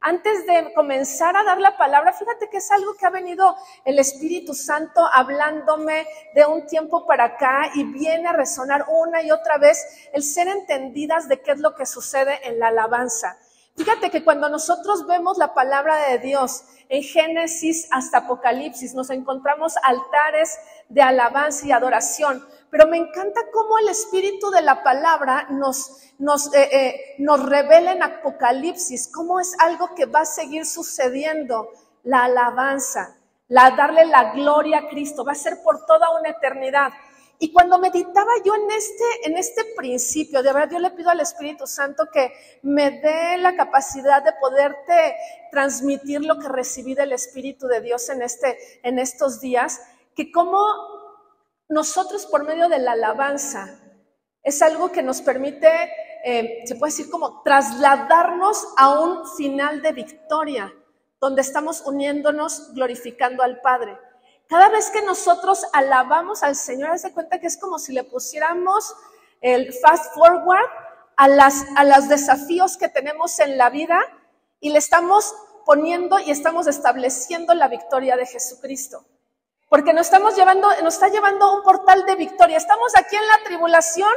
Antes de comenzar a dar la palabra, fíjate que es algo que ha venido el Espíritu Santo hablándome de un tiempo para acá y viene a resonar una y otra vez el ser entendidas de qué es lo que sucede en la alabanza. Fíjate que cuando nosotros vemos la palabra de Dios en Génesis hasta Apocalipsis, nos encontramos altares de alabanza y adoración, pero me encanta cómo el espíritu de la palabra nos revela en Apocalipsis, cómo es algo que va a seguir sucediendo, la alabanza, darle la gloria a Cristo, va a ser por toda una eternidad. Y cuando meditaba yo en este principio, de verdad yo le pido al Espíritu Santo que me dé la capacidad de poderte transmitir lo que recibí del Espíritu de Dios en estos días, que como nosotros por medio de la alabanza es algo que nos permite, se puede decir como trasladarnos a un final de victoria, donde estamos uniéndonos, glorificando al Padre. Cada vez que nosotros alabamos al Señor, haz de cuenta que es como si le pusiéramos el fast forward a los desafíos que tenemos en la vida y le estamos poniendo y estamos estableciendo la victoria de Jesucristo. Porque nos está llevando a un portal de victoria. Estamos aquí en la tribulación,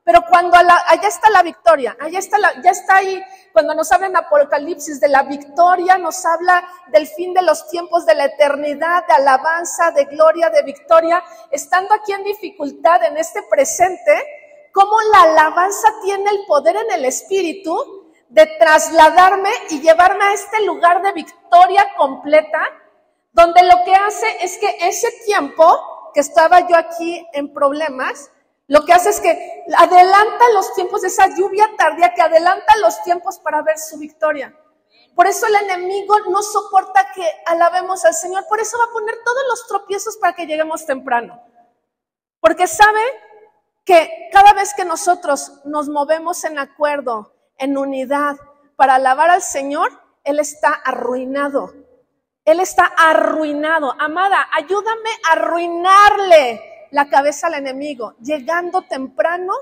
pero cuando allá está la victoria, ya está ahí. Cuando nos habla en Apocalipsis de la victoria, nos habla del fin de los tiempos, de la eternidad, de alabanza, de gloria, de victoria. Estando aquí en dificultad, en este presente, cómo la alabanza tiene el poder en el espíritu de trasladarme y llevarme a este lugar de victoria completa, donde lo que hace es que ese tiempo que estaba yo aquí en problemas, lo que hace es que adelanta los tiempos de esa lluvia tardía, que adelanta los tiempos para ver su victoria. Por eso el enemigo no soporta que alabemos al Señor, por eso va a poner todos los tropiezos para que lleguemos temprano. Porque sabe que cada vez que nosotros nos movemos en acuerdo, en unidad, para alabar al Señor, Él está arruinado. Él está arruinado. Amada, ayúdame a arruinarle la cabeza al enemigo, llegando temprano,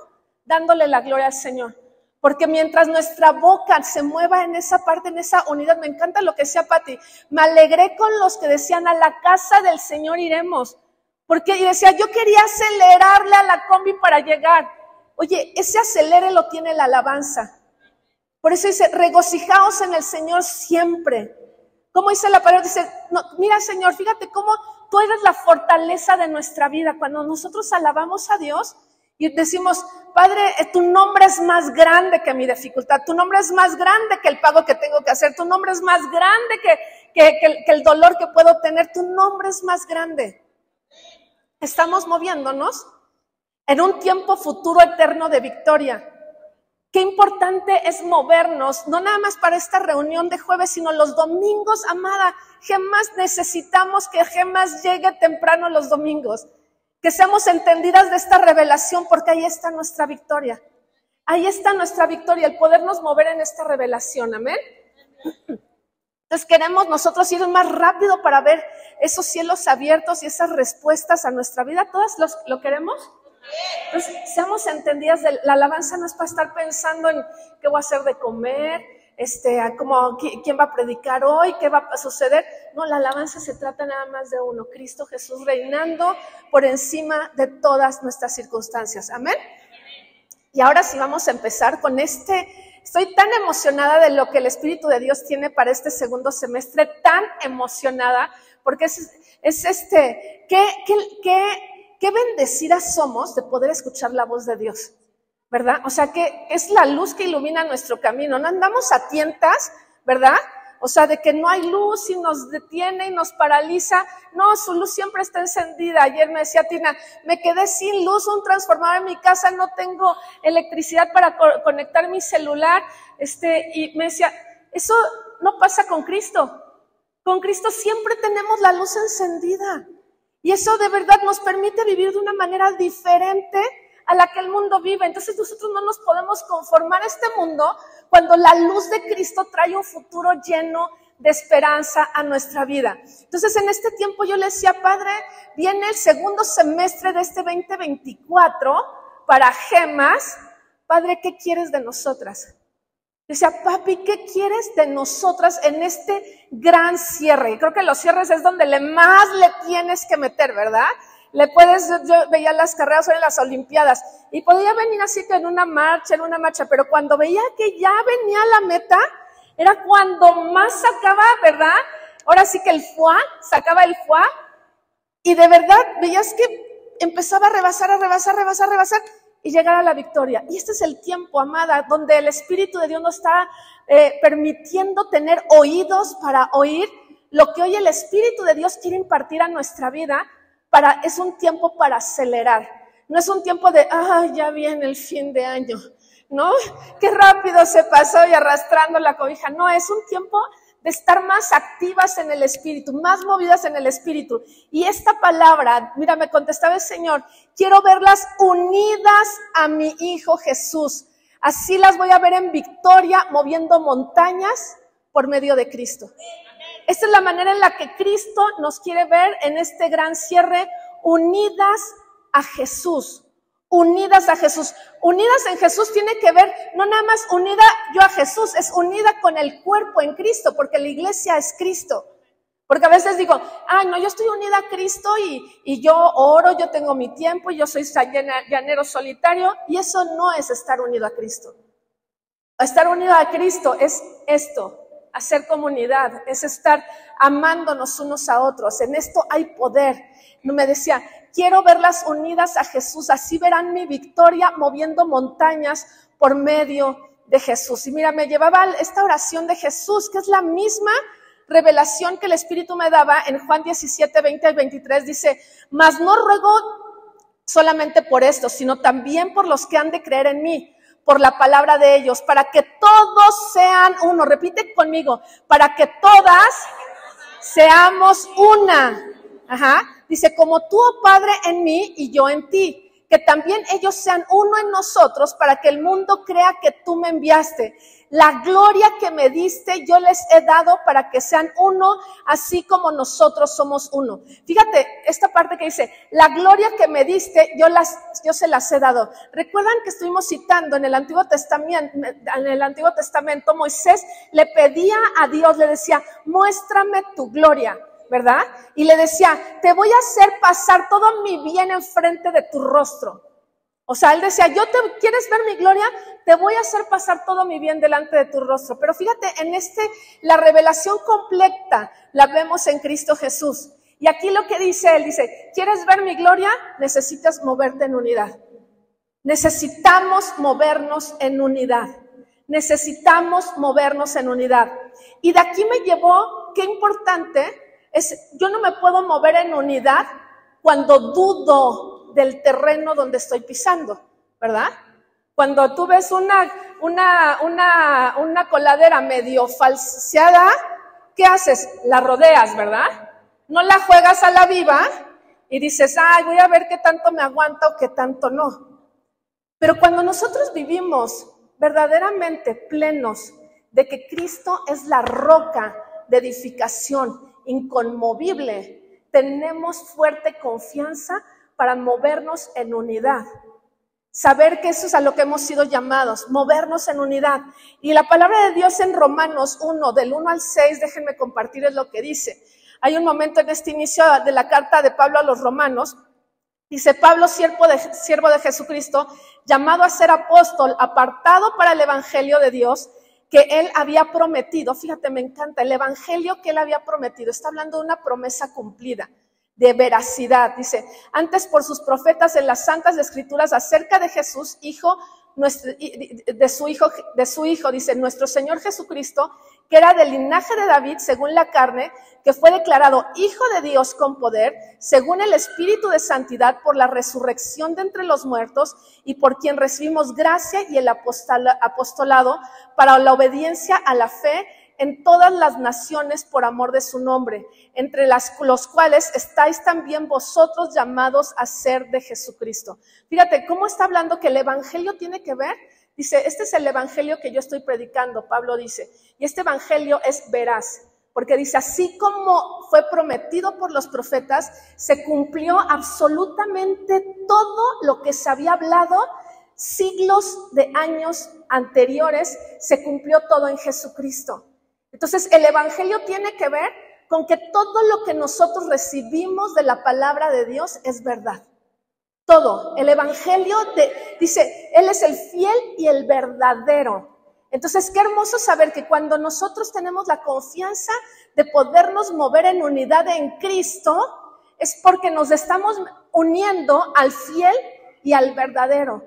dándole la gloria al Señor. Porque mientras nuestra boca se mueva en esa parte, en esa unidad, me encanta lo que decía Pati, me alegré con los que decían, a la casa del Señor iremos. Porque y decía, yo quería acelerarle a la combi para llegar. Oye, ese acelere lo tiene la alabanza. Por eso dice, regocijaos en el Señor siempre. ¿Cómo dice la palabra? Dice, no, mira Señor, fíjate cómo tú eres la fortaleza de nuestra vida. Cuando nosotros alabamos a Dios y decimos, Padre, tu nombre es más grande que mi dificultad, tu nombre es más grande que el pago que tengo que hacer, tu nombre es más grande que el dolor que puedo tener, tu nombre es más grande. Estamos moviéndonos en un tiempo futuro eterno de victoria. Qué importante es movernos, no nada más para esta reunión de jueves, sino los domingos, amada. Jamás necesitamos que jamás llegue temprano los domingos. Que seamos entendidas de esta revelación, porque ahí está nuestra victoria. Ahí está nuestra victoria, el podernos mover en esta revelación, amén. Entonces queremos nosotros ir más rápido para ver esos cielos abiertos y esas respuestas a nuestra vida. ¿Todas lo queremos? Entonces, seamos entendidas, la alabanza no es para estar pensando en qué voy a hacer de comer, como quién va a predicar hoy, qué va a suceder. No, la alabanza se trata nada más de uno, Cristo Jesús reinando por encima de todas nuestras circunstancias. Amén. Y ahora sí vamos a empezar con estoy tan emocionada de lo que el Espíritu de Dios tiene para este segundo semestre, tan emocionada, porque qué bendecidas somos de poder escuchar la voz de Dios, ¿verdad? O sea, que es la luz que ilumina nuestro camino. No andamos a tientas, ¿verdad? O sea, de que no hay luz y nos detiene y nos paraliza. No, su luz siempre está encendida. Ayer me decía Tina, me quedé sin luz, un transformador en mi casa, no tengo electricidad para conectar mi celular. Y me decía, eso no pasa con Cristo. Con Cristo siempre tenemos la luz encendida. Y eso de verdad nos permite vivir de una manera diferente a la que el mundo vive. Entonces nosotros no nos podemos conformar a este mundo cuando la luz de Cristo trae un futuro lleno de esperanza a nuestra vida. Entonces en este tiempo yo le decía, Padre, viene el segundo semestre de este 2024 para Gemas. Padre, ¿qué quieres de nosotras? Decía, papi, ¿qué quieres de nosotras en este gran cierre? Y creo que los cierres es donde más le tienes que meter, ¿verdad? Yo veía las carreras o en las Olimpiadas y podía venir así que en una marcha, pero cuando veía que ya venía a la meta, era cuando más sacaba, ¿verdad? Ahora sí que sacaba el foie, y de verdad veías que empezaba a rebasar y llegar a la victoria. Y este es el tiempo, amada, donde el Espíritu de Dios nos está permitiendo tener oídos para oír lo que hoy el Espíritu de Dios quiere impartir a nuestra vida. Es un tiempo para acelerar. No es un tiempo de, ya viene el fin de año, ¿no? Qué rápido se pasó y arrastrando la cobija. No, es un tiempo de estar más activas en el Espíritu, más movidas en el Espíritu. Y esta palabra, mira, me contestaba el Señor, quiero verlas unidas a mi Hijo Jesús. Así las voy a ver en victoria, moviendo montañas por medio de Cristo. Esta es la manera en la que Cristo nos quiere ver en este gran cierre, unidas a Jesús. Unidas a Jesús. Unidas en Jesús tiene que ver, no nada más unida yo a Jesús, es unida con el cuerpo en Cristo, porque la iglesia es Cristo. Porque a veces digo, no, yo estoy unida a Cristo y yo oro, yo tengo mi tiempo y yo soy llanero solitario, y eso no es estar unido a Cristo. Estar unido a Cristo es esto, hacer comunidad, es estar amándonos unos a otros. En esto hay poder. Me decía, quiero verlas unidas a Jesús, así verán mi victoria moviendo montañas por medio de Jesús. Y mira, me llevaba esta oración de Jesús, que es la misma revelación que el Espíritu me daba en Juan 17, 20 al 23. Dice, mas no ruego solamente por esto, sino también por los que han de creer en mí, por la palabra de ellos, para que todos sean uno. Repite conmigo, para que todas seamos una. Dice, como tú, oh Padre, en mí y yo en ti, que también ellos sean uno en nosotros, para que el mundo crea que tú me enviaste. La gloria que me diste yo les he dado para que sean uno, así como nosotros somos uno. Fíjate esta parte que dice, la gloria que me diste yo se las he dado. Recuerdan que estuvimos citando en el Antiguo Testamento, Moisés le pedía a Dios, le decía, muéstrame tu gloria, ¿verdad? Y le decía, te voy a hacer pasar todo mi bien enfrente de tu rostro. O sea, él decía, ¿quieres ver mi gloria? Te voy a hacer pasar todo mi bien delante de tu rostro. Pero fíjate, la revelación completa la vemos en Cristo Jesús. Y aquí lo que dice él, dice, ¿quieres ver mi gloria? Necesitas moverte en unidad. Necesitamos movernos en unidad. Necesitamos movernos en unidad. Y de aquí me llevó, qué importante es, yo no me puedo mover en unidad cuando dudo del terreno donde estoy pisando, ¿verdad? Cuando tú ves una coladera medio falseada, ¿qué haces? La rodeas, ¿verdad? No la juegas a la viva y dices, voy a ver qué tanto me aguanta o qué tanto no. Pero cuando nosotros vivimos verdaderamente plenos de que Cristo es la roca de edificación inconmovible, tenemos fuerte confianza para movernos en unidad. Saber que eso es a lo que hemos sido llamados, movernos en unidad. Y la palabra de Dios en Romanos 1, del 1 al 6, déjenme compartirles lo que dice. Hay un momento en este inicio de la carta de Pablo a los romanos, dice, Pablo, siervo de Jesucristo, llamado a ser apóstol, apartado para el evangelio de Dios, que él había prometido. Fíjate, me encanta, el evangelio que él había prometido, está hablando de una promesa cumplida, de veracidad. Dice, antes por sus profetas en las santas escrituras acerca de Jesús, de su hijo, dice, nuestro Señor Jesucristo, que era del linaje de David según la carne, que fue declarado Hijo de Dios con poder, según el Espíritu de santidad, por la resurrección de entre los muertos, y por quien recibimos gracia y el apostolado para la obediencia a la fe en todas las naciones por amor de su nombre, entre los cuales estáis también vosotros llamados a ser de Jesucristo. Fíjate cómo está hablando que el evangelio tiene que ver. Dice, este es el evangelio que yo estoy predicando, Pablo dice, y este evangelio es veraz, porque dice, así como fue prometido por los profetas, se cumplió absolutamente todo lo que se había hablado siglos de años anteriores, se cumplió todo en Jesucristo. Entonces, el evangelio tiene que ver con que todo lo que nosotros recibimos de la palabra de Dios es verdad. Todo. El evangelio dice, Él es el fiel y el verdadero. Entonces, qué hermoso saber que cuando nosotros tenemos la confianza de podernos mover en unidad en Cristo, es porque nos estamos uniendo al fiel y al verdadero,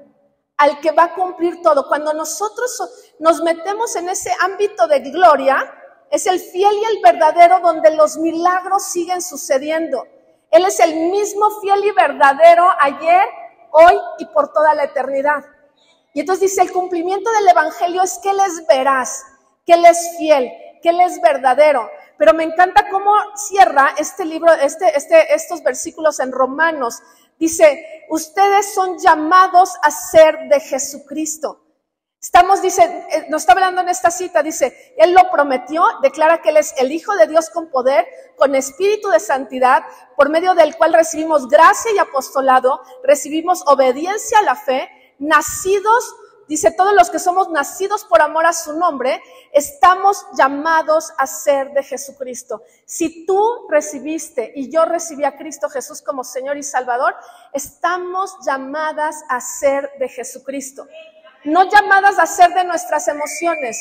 al que va a cumplir todo. Cuando nosotros nos metemos en ese ámbito de gloria, es el fiel y el verdadero donde los milagros siguen sucediendo. Él es el mismo fiel y verdadero ayer, hoy y por toda la eternidad. Y entonces dice, el cumplimiento del evangelio es que Él es veraz, que Él es fiel, que Él es verdadero. Pero me encanta cómo cierra este libro, estos versículos en Romanos. Dice, ustedes son llamados a ser de Jesucristo. Nos está hablando en esta cita, dice, Él lo prometió, declara que Él es el Hijo de Dios con poder, con espíritu de santidad, por medio del cual recibimos gracia y apostolado, recibimos obediencia a la fe, nacidos, dice, todos los que somos nacidos por amor a su nombre, estamos llamados a ser de Jesucristo. Si tú recibiste y yo recibí a Cristo Jesús como Señor y Salvador, estamos llamadas a ser de Jesucristo. No llamadas a ser de nuestras emociones,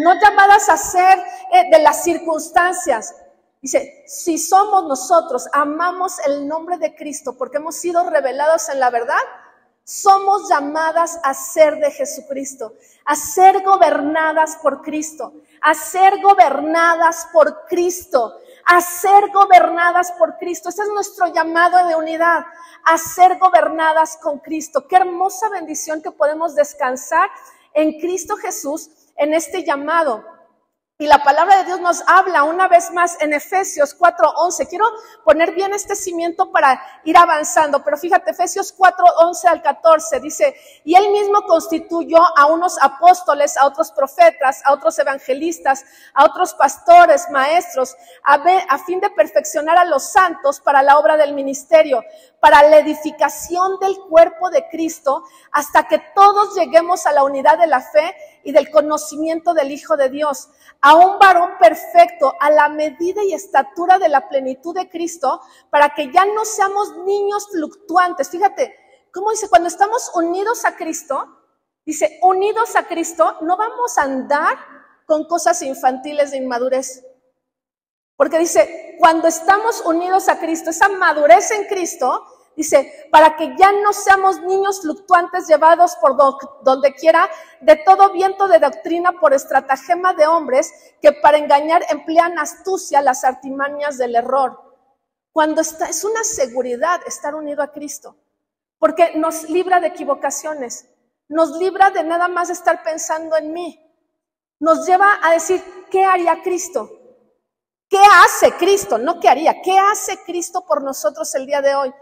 no llamadas a ser de las circunstancias. Dice, si somos nosotros, amamos el nombre de Cristo porque hemos sido revelados en la verdad, somos llamadas a ser de Jesucristo, a ser gobernadas por Cristo, a ser gobernadas por Cristo, a ser gobernadas por Cristo. Ese es nuestro llamado de unidad, a ser gobernadas con Cristo. Qué hermosa bendición que podemos descansar en Cristo Jesús en este llamado. Y la palabra de Dios nos habla una vez más en Efesios 4:11. Quiero poner bien este cimiento para ir avanzando, pero fíjate, Efesios 4:11 al 14 dice, y Él mismo constituyó a unos apóstoles, a otros profetas, a otros evangelistas, a otros pastores, maestros, a fin de perfeccionar a los santos para la obra del ministerio, para la edificación del cuerpo de Cristo, hasta que todos lleguemos a la unidad de la fe y del conocimiento del Hijo de Dios, a un varón perfecto, a la medida y estatura de la plenitud de Cristo, para que ya no seamos niños fluctuantes. Fíjate, cómo dice, cuando estamos unidos a Cristo, dice, unidos a Cristo, no vamos a andar con cosas infantiles de inmadurez. Porque dice, cuando estamos unidos a Cristo, esa madurez en Cristo, dice, para que ya no seamos niños fluctuantes llevados por donde quiera de todo viento de doctrina por estratagema de hombres que para engañar emplean astucia las artimañas del error. Cuando es una seguridad estar unido a Cristo, porque nos libra de equivocaciones, nos libra de nada más estar pensando en mí, nos lleva a decir, ¿qué haría Cristo? ¿Qué hace Cristo? No qué haría, ¿qué hace Cristo por nosotros el día de hoy?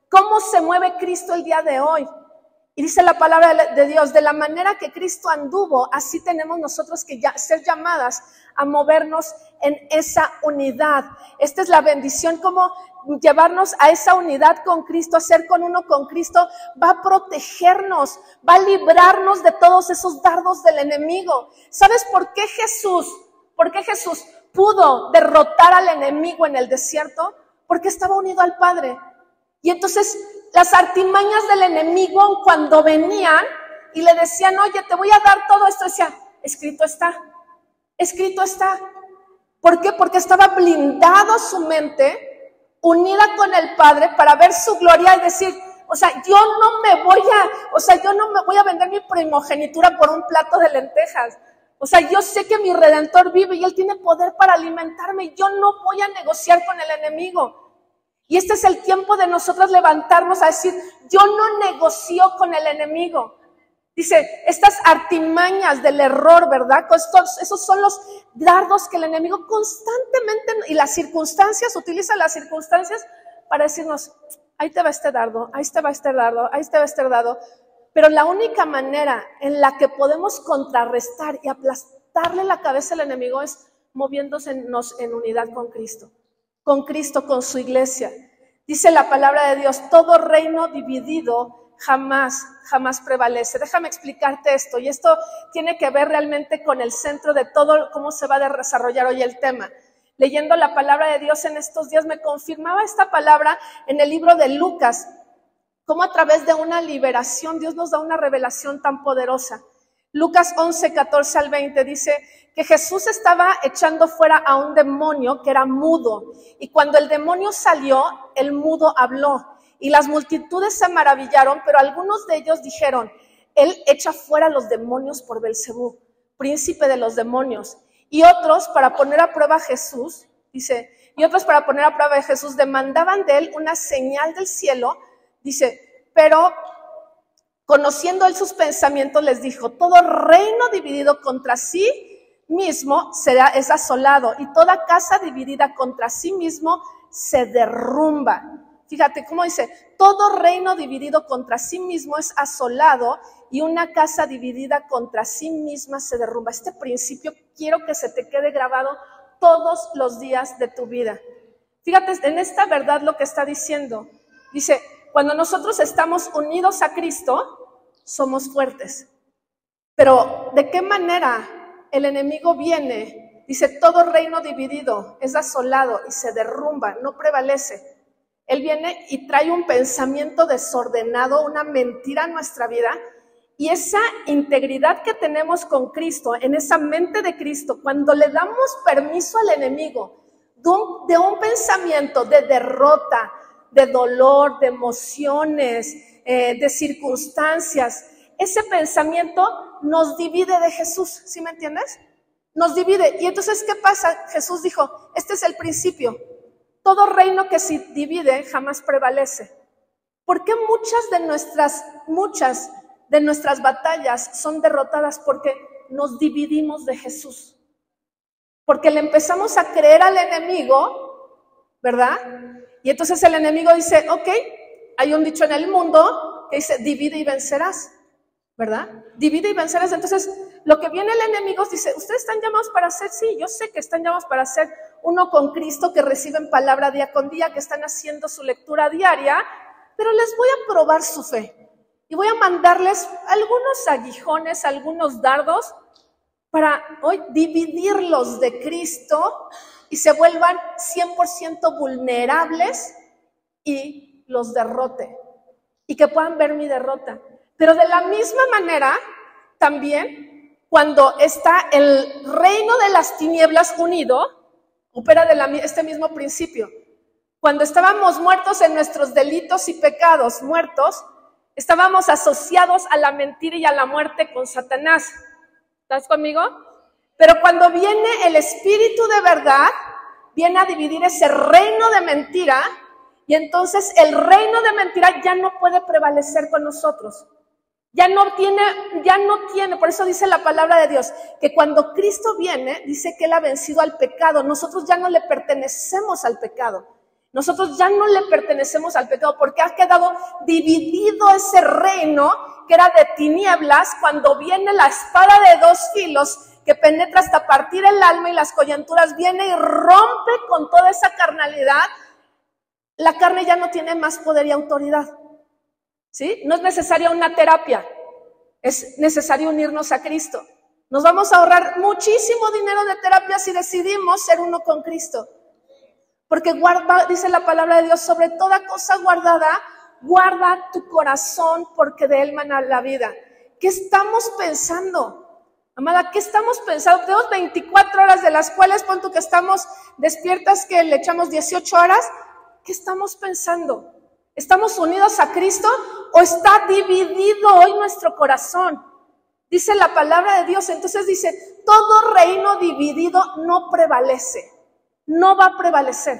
¿Cómo se mueve Cristo el día de hoy? Y dice la palabra de Dios, de la manera que Cristo anduvo, así tenemos nosotros que ser llamadas a movernos en esa unidad. Esta es la bendición, como llevarnos a esa unidad con Cristo, a ser con uno con Cristo, va a protegernos, va a librarnos de todos esos dardos del enemigo. ¿Sabes por qué Jesús pudo derrotar al enemigo en el desierto? Porque estaba unido al Padre. Y entonces las artimañas del enemigo, cuando venían y le decían, oye, te voy a dar todo esto, decía, escrito está, escrito está. ¿Por qué? Porque estaba blindado su mente, unida con el Padre para ver su gloria y decir, yo no me voy a vender mi primogenitura por un plato de lentejas. Yo sé que mi Redentor vive y Él tiene poder para alimentarme y yo no voy a negociar con el enemigo. Y este es el tiempo de nosotros levantarnos a decir, yo no negocio con el enemigo. Dice, estas artimañas del error, ¿verdad? Esos son los dardos que el enemigo constantemente, y las circunstancias, utiliza las circunstancias para decirnos, ahí te va este dardo, ahí te va este dardo, ahí te va este dardo. Pero la única manera en la que podemos contrarrestar y aplastarle la cabeza al enemigo es moviéndonos en unidad con Cristo, con su iglesia. Dice la palabra de Dios, todo reino dividido jamás prevalece. Déjame explicarte esto, y esto tiene que ver realmente con el centro de todo cómo se va a desarrollar hoy el tema. Leyendo la palabra de Dios en estos días me confirmaba esta palabra en el libro de Lucas, cómo a través de una liberación Dios nos da una revelación tan poderosa. Lucas 11, 14 al 20 dice que Jesús estaba echando fuera a un demonio que era mudo, y cuando el demonio salió, el mudo habló, y las multitudes se maravillaron, pero algunos de ellos dijeron, él echa fuera a los demonios por Belcebú, príncipe de los demonios. Y otros, para poner a prueba a Jesús, demandaban de él una señal del cielo, dice, pero conociendo él sus pensamientos les dijo, todo reino dividido contra sí mismo es asolado, y toda casa dividida contra sí mismo se derrumba. Fíjate cómo dice, todo reino dividido contra sí mismo es asolado, y una casa dividida contra sí misma se derrumba. Este principio quiero que se te quede grabado todos los días de tu vida. Fíjate en esta verdad lo que está diciendo. Dice, cuando nosotros estamos unidos a Cristo, somos fuertes. Pero ¿de qué manera el enemigo viene? Dice, todo reino dividido es asolado y se derrumba, no prevalece. Él viene y trae un pensamiento desordenado, una mentira en nuestra vida, y esa integridad que tenemos con Cristo, en esa mente de Cristo, cuando le damos permiso al enemigo de un pensamiento de derrota, de dolor, de emociones, de circunstancias, ese pensamiento nos divide de Jesús, ¿sí me entiendes? Nos divide. Y entonces, ¿qué pasa? Jesús dijo, este es el principio. Todo reino que se divide jamás prevalece. ¿Por qué muchas de nuestras batallas son derrotadas? Porque nos dividimos de Jesús. Porque le empezamos a creer al enemigo, ¿verdad? Y entonces el enemigo dice, ok, hay un dicho en el mundo que dice, divide y vencerás, ¿verdad? Divide y vencerás. Entonces, lo que viene el enemigo dice, ustedes están llamados para ser, sí, yo sé que están llamados para ser uno con Cristo, que reciben palabra día con día, que están haciendo su lectura diaria, pero les voy a probar su fe. Y voy a mandarles algunos aguijones, algunos dardos, para hoy dividirlos de Cristo y se vuelvan 100% vulnerables y los derrote. Y que puedan ver mi derrota. Pero de la misma manera, también, cuando está el reino de las tinieblas unido, opera este mismo principio. Cuando estábamos muertos en nuestros delitos y pecados, estábamos asociados a la mentira y a la muerte con Satanás. ¿Estás conmigo? Pero cuando viene el Espíritu de verdad, viene a dividir ese reino de mentira, y entonces el reino de mentira ya no puede prevalecer con nosotros. Ya no tiene, por eso dice la palabra de Dios, que cuando Cristo viene, dice que Él ha vencido al pecado. Nosotros ya no le pertenecemos al pecado. Nosotros ya no le pertenecemos al pecado porque ha quedado dividido ese reino que era de tinieblas. Cuando viene la espada de dos filos que penetra hasta partir el alma y las coyunturas, viene y rompe con toda esa carnalidad. La carne ya no tiene más poder y autoridad. ¿Sí? No es necesaria una terapia, es necesario unirnos a Cristo. Nos vamos a ahorrar muchísimo dinero de terapia si decidimos ser uno con Cristo. Porque dice la palabra de Dios, sobre toda cosa guardada, guarda tu corazón porque de él mana la vida. ¿Qué estamos pensando? Amada, ¿qué estamos pensando? Tenemos 24 horas de las cuales pon tú que estamos despiertas, que le echamos 18 horas. ¿Qué estamos pensando? ¿Estamos unidos a Cristo o está dividido hoy nuestro corazón? Dice la palabra de Dios, entonces dice, todo reino dividido no prevalece, no va a prevalecer.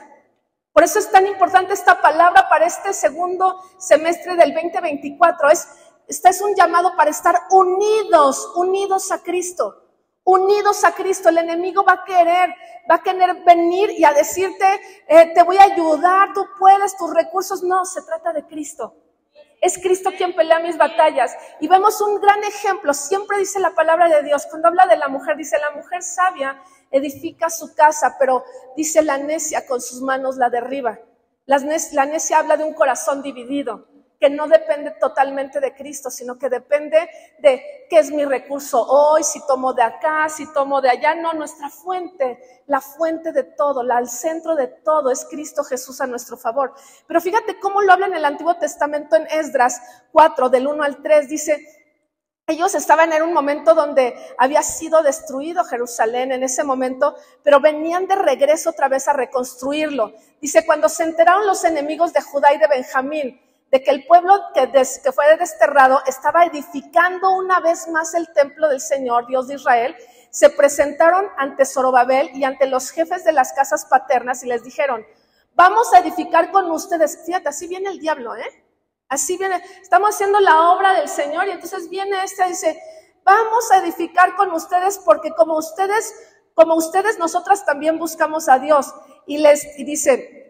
Por eso es tan importante esta palabra para este segundo semestre del 2024. Este es un llamado para estar unidos a Cristo. Unidos a Cristo. El enemigo va a querer venir y a decirte, te voy a ayudar, tú puedes, tus recursos. No, se trata de Cristo. Es Cristo quien pelea mis batallas. Y vemos un gran ejemplo. Siempre dice la palabra de Dios, cuando habla de la mujer, dice, la mujer sabia edifica su casa, pero dice la necia con sus manos la derriba. La necia habla de un corazón dividido, que no depende totalmente de Cristo, sino que depende de qué es mi recurso hoy, si tomo de acá, si tomo de allá. No, nuestra fuente, la fuente de todo, el centro de todo es Cristo Jesús a nuestro favor. Pero fíjate cómo lo habla en el Antiguo Testamento en Esdras 4, del 1 al 3, dice: ellos estaban en un momento donde había sido destruido Jerusalén en ese momento, pero venían de regreso otra vez a reconstruirlo. Dice: cuando se enteraron los enemigos de Judá y de Benjamín de que el pueblo que fue desterrado estaba edificando una vez más el templo del Señor, Dios de Israel, se presentaron ante Zorobabel y ante los jefes de las casas paternas y les dijeron: vamos a edificar con ustedes. Fíjate, así viene el diablo, así viene, estamos haciendo la obra del Señor y entonces viene y dice: vamos a edificar con ustedes porque como ustedes nosotras también buscamos a Dios. Y dice: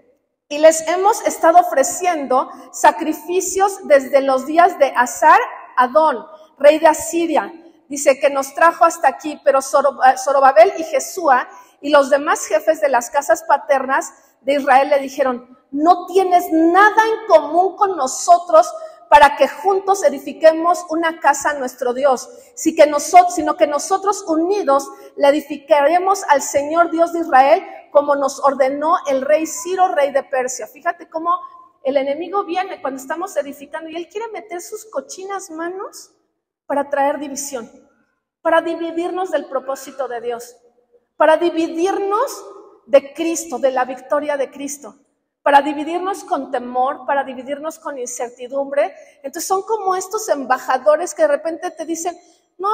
y les hemos estado ofreciendo sacrificios desde los días de Asar-Adón, rey de Asiria. Dice que nos trajo hasta aquí, pero Zorobabel y Jesúa y los demás jefes de las casas paternas de Israel le dijeron: no tienes nada en común con nosotros para que juntos edifiquemos una casa a nuestro Dios, sino que nosotros unidos le edificaremos al Señor Dios de Israel, como nos ordenó el rey Ciro, rey de Persia. Fíjate cómo el enemigo viene cuando estamos edificando y él quiere meter sus cochinas manos para traer división, para dividirnos del propósito de Dios, para dividirnos de Cristo, de la victoria de Cristo, para dividirnos con temor, para dividirnos con incertidumbre. Entonces son como estos embajadores que de repente te dicen: no,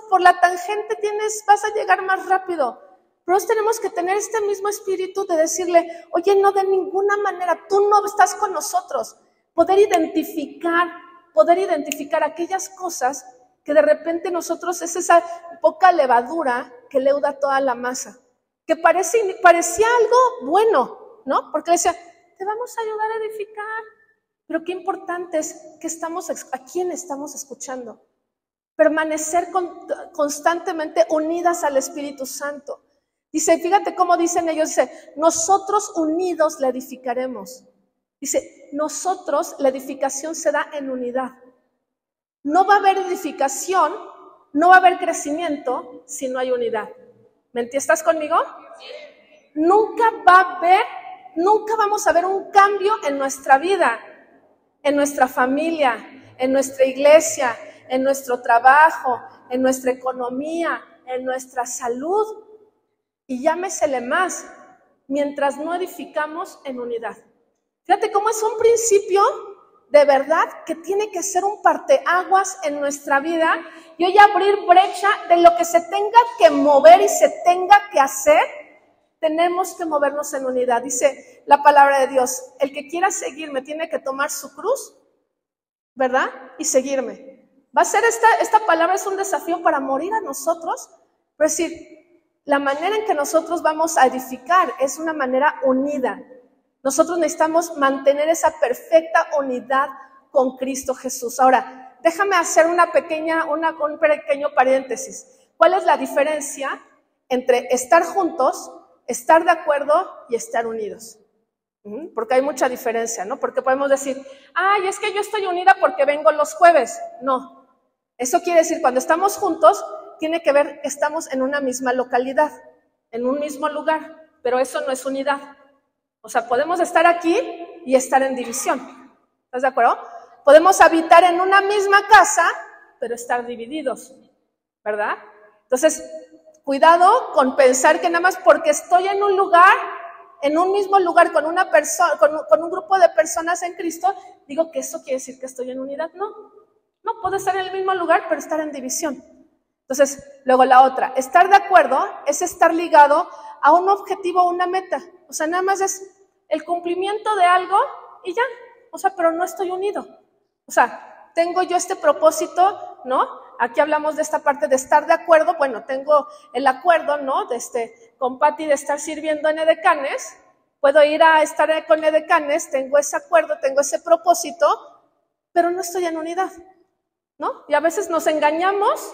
por la tangente vas a llegar más rápido. Pero tenemos que tener este mismo espíritu de decirle: oye, no, de ninguna manera, tú no estás con nosotros. Poder identificar aquellas cosas que de repente nosotros, es esa poca levadura que leuda toda la masa, que parecía algo bueno, ¿no? Porque le decía: te vamos a ayudar a edificar. Pero qué importante es que a quién estamos escuchando. Permanecer constantemente unidas al Espíritu Santo. Dice, fíjate cómo dicen ellos, dice: nosotros unidos la edificaremos. Dice, nosotros, la edificación se da en unidad. No va a haber edificación, no va a haber crecimiento si no hay unidad. ¿Estás conmigo? Nunca vamos a ver un cambio en nuestra vida, en nuestra familia, en nuestra iglesia, en nuestro trabajo, en nuestra economía, en nuestra salud, y llámesele más, mientras no edificamos en unidad. Fíjate cómo es un principio de verdad que tiene que ser un parteaguas en nuestra vida y hoy abrir brecha de lo que se tenga que mover y se tenga que hacer. Tenemos que movernos en unidad. Dice la palabra de Dios: el que quiera seguirme tiene que tomar su cruz, ¿verdad? Y seguirme. Va a ser esta palabra es un desafío para morir a nosotros, pero es decir, la manera en que nosotros vamos a edificar es una manera unida. Nosotros necesitamos mantener esa perfecta unidad con Cristo Jesús. Ahora, déjame hacer un pequeño paréntesis. ¿Cuál es la diferencia entre estar juntos, estar de acuerdo y estar unidos? Porque hay mucha diferencia, ¿no? Porque podemos decir: ay, es que yo estoy unida porque vengo los jueves. No, eso quiere decir cuando estamos juntos, tiene que ver que estamos en una misma localidad, en un mismo lugar, pero eso no es unidad. O sea, podemos estar aquí y estar en división. ¿Estás de acuerdo? Podemos habitar en una misma casa, pero estar divididos, ¿verdad? Entonces, cuidado con pensar que nada más porque estoy en un lugar, en un mismo lugar con una persona, con un grupo de personas en Cristo, digo que eso quiere decir que estoy en unidad. No puedo estar en el mismo lugar, pero estar en división. Entonces, luego la otra, estar de acuerdo es estar ligado a un objetivo, una meta. O sea, nada más es el cumplimiento de algo y ya. O sea, pero no estoy unido. O sea, tengo yo este propósito, ¿no? Aquí hablamos de esta parte de estar de acuerdo. Bueno, tengo el acuerdo, ¿no? Con Pati de estar sirviendo en Edecanes. Puedo ir a estar con Edecanes, tengo ese acuerdo, tengo ese propósito, pero no estoy en unidad, ¿no? Y a veces nos engañamos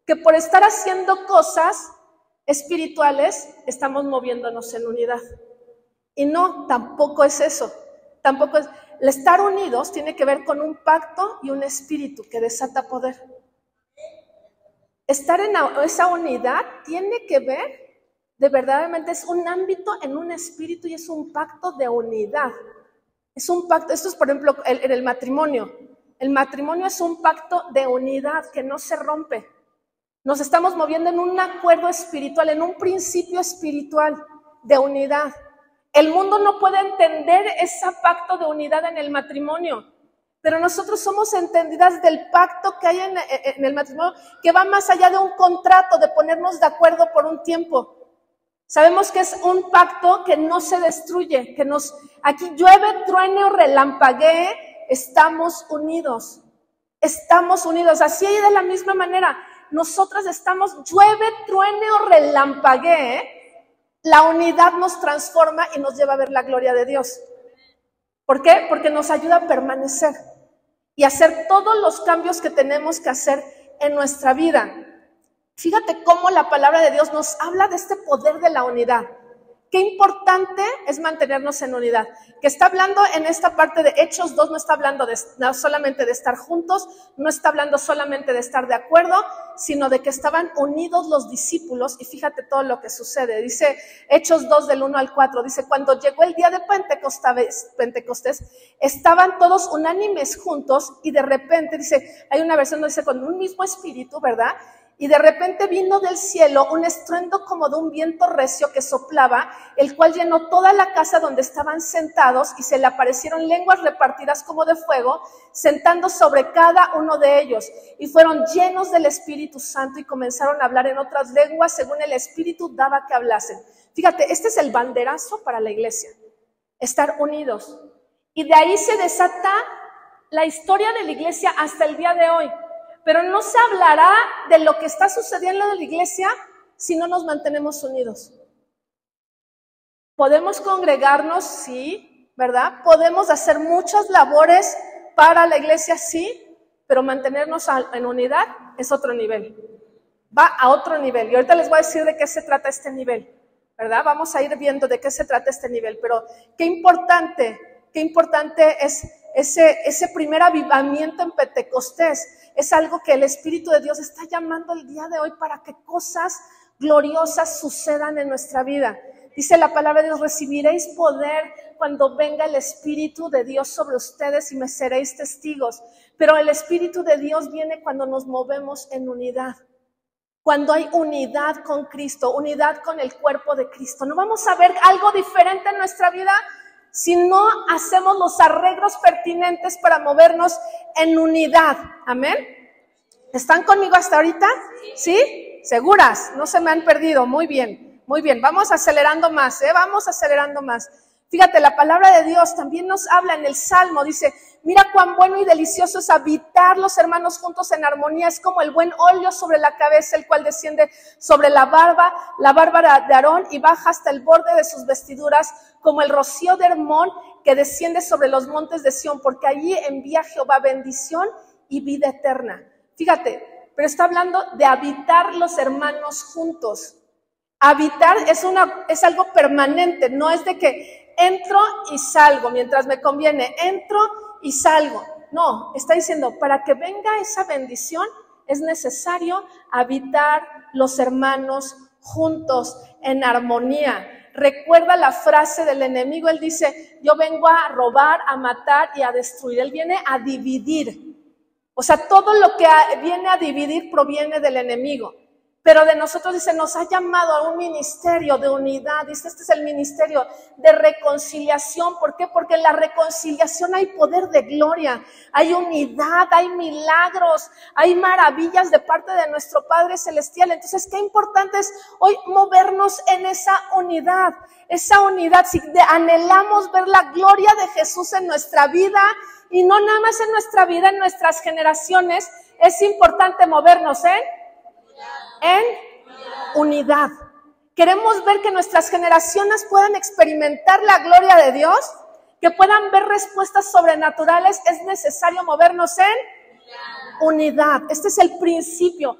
que por estar haciendo cosas espirituales estamos moviéndonos en unidad. Y no, tampoco es eso. Tampoco es. el estar unidos tiene que ver con un pacto y un espíritu que desata poder. Estar en esa unidad tiene que ver, de verdaderamente es un ámbito en un espíritu y es un pacto de unidad. Es un pacto, esto es por ejemplo en el matrimonio. El matrimonio es un pacto de unidad que no se rompe. Nos estamos moviendo en un acuerdo espiritual, en un principio espiritual de unidad. El mundo no puede entender ese pacto de unidad en el matrimonio, pero nosotros somos entendidas del pacto que hay en el matrimonio, que va más allá de un contrato, de ponernos de acuerdo por un tiempo. Sabemos que es un pacto que no se destruye, que aquí llueve, truene o relampaguee, estamos unidos. Estamos unidos, así de la misma manera, nosotras estamos, llueve, truene o relampaguee, la unidad nos transforma y nos lleva a ver la gloria de Dios. ¿Por qué? Porque nos ayuda a permanecer y hacer todos los cambios que tenemos que hacer en nuestra vida. Fíjate cómo la palabra de Dios nos habla de este poder de la unidad. Qué importante es mantenernos en unidad. Que está hablando en esta parte de Hechos 2, no está hablando no solamente de estar juntos, no está hablando solamente de estar de acuerdo, sino de que estaban unidos los discípulos. Y fíjate todo lo que sucede. Dice Hechos 2 del 1 al 4, dice, cuando llegó el día de Pentecostés, estaban todos unánimes juntos y de repente, dice, hay una versión donde dice con un mismo espíritu, ¿verdad? Y de repente vino del cielo un estruendo como de un viento recio que soplaba, el cual llenó toda la casa donde estaban sentados y se le aparecieron lenguas repartidas como de fuego, sentando sobre cada uno de ellos. Y fueron llenos del Espíritu Santo y comenzaron a hablar en otras lenguas según el Espíritu daba que hablasen. Fíjate, este es el banderazo para la iglesia, estar unidos. Y de ahí se desata la historia de la iglesia hasta el día de hoy. Pero no se hablará de lo que está sucediendo en la iglesia si no nos mantenemos unidos. Podemos congregarnos, sí, ¿verdad? Podemos hacer muchas labores para la iglesia, sí, pero mantenernos en unidad es otro nivel. Va a otro nivel. Y ahorita les voy a decir de qué se trata este nivel, ¿verdad? Vamos a ir viendo de qué se trata este nivel. Pero qué importante es ese primer avivamiento en Pentecostés. Es algo que el Espíritu de Dios está llamando el día de hoy para que cosas gloriosas sucedan en nuestra vida. Dice la palabra de Dios, recibiréis poder cuando venga el Espíritu de Dios sobre ustedes y me seréis testigos. Pero el Espíritu de Dios viene cuando nos movemos en unidad. Cuando hay unidad con Cristo, unidad con el cuerpo de Cristo. No vamos a ver algo diferente en nuestra vida si no hacemos los arreglos pertinentes para movernos en unidad. Amén. ¿Están conmigo hasta ahorita? ¿Sí? ¿Seguras? No se me han perdido. Muy bien, muy bien. Vamos acelerando más, Vamos acelerando más. Fíjate, la palabra de Dios también nos habla en el Salmo. Dice, mira cuán bueno y delicioso es habitar los hermanos juntos en armonía. Es como el buen óleo sobre la cabeza, el cual desciende sobre la barba de Aarón y baja hasta el borde de sus vestiduras, como el rocío de Hermón que desciende sobre los montes de Sión, porque allí envía Jehová bendición y vida eterna. Fíjate, pero está hablando de habitar los hermanos juntos. Habitar es algo permanente, no es de que entro y salgo, mientras me conviene, entro y salgo. No, está diciendo, para que venga esa bendición es necesario habitar los hermanos juntos en armonía. Recuerda la frase del enemigo, él dice, yo vengo a robar, a matar y a destruir. Él viene a dividir. O sea, todo lo que viene a dividir proviene del enemigo. Pero de nosotros, dice, nos ha llamado a un ministerio de unidad. Dice, este es el ministerio de reconciliación. ¿Por qué? Porque en la reconciliación hay poder de gloria, hay unidad, hay milagros, hay maravillas de parte de nuestro Padre Celestial. Entonces, qué importante es hoy movernos en esa unidad. Esa unidad, si anhelamos ver la gloria de Jesús en nuestra vida, y no nada más en nuestra vida, en nuestras generaciones, es importante movernos en unidad. Queremos ver que nuestras generaciones puedan experimentar la gloria de Dios, que puedan ver respuestas sobrenaturales. Es necesario movernos en unidad. Este es el principio,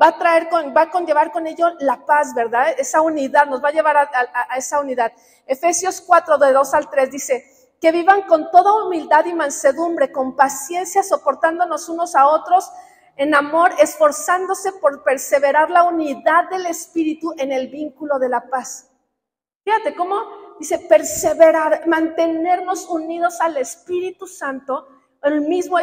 va a conllevar con ello la paz, ¿verdad? Esa unidad, nos va a llevar a esa unidad. Efesios 4, de 2 al 3 dice, que vivan con toda humildad y mansedumbre, con paciencia, soportándonos unos a otros en amor, esforzándose por perseverar la unidad del Espíritu en el vínculo de la paz. Fíjate cómo dice perseverar, mantenernos unidos al Espíritu Santo, el mismo,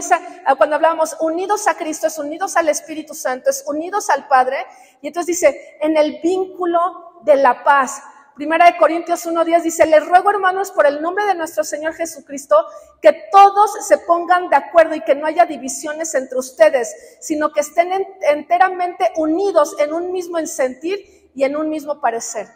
cuando hablábamos unidos a Cristo, es unidos al Espíritu Santo, es unidos al Padre, y entonces dice, en el vínculo de la paz. Primera de Corintios 1:10 dice, les ruego, hermanos, por el nombre de nuestro Señor Jesucristo, que todos se pongan de acuerdo y que no haya divisiones entre ustedes, sino que estén enteramente unidos en un mismo sentir y en un mismo parecer.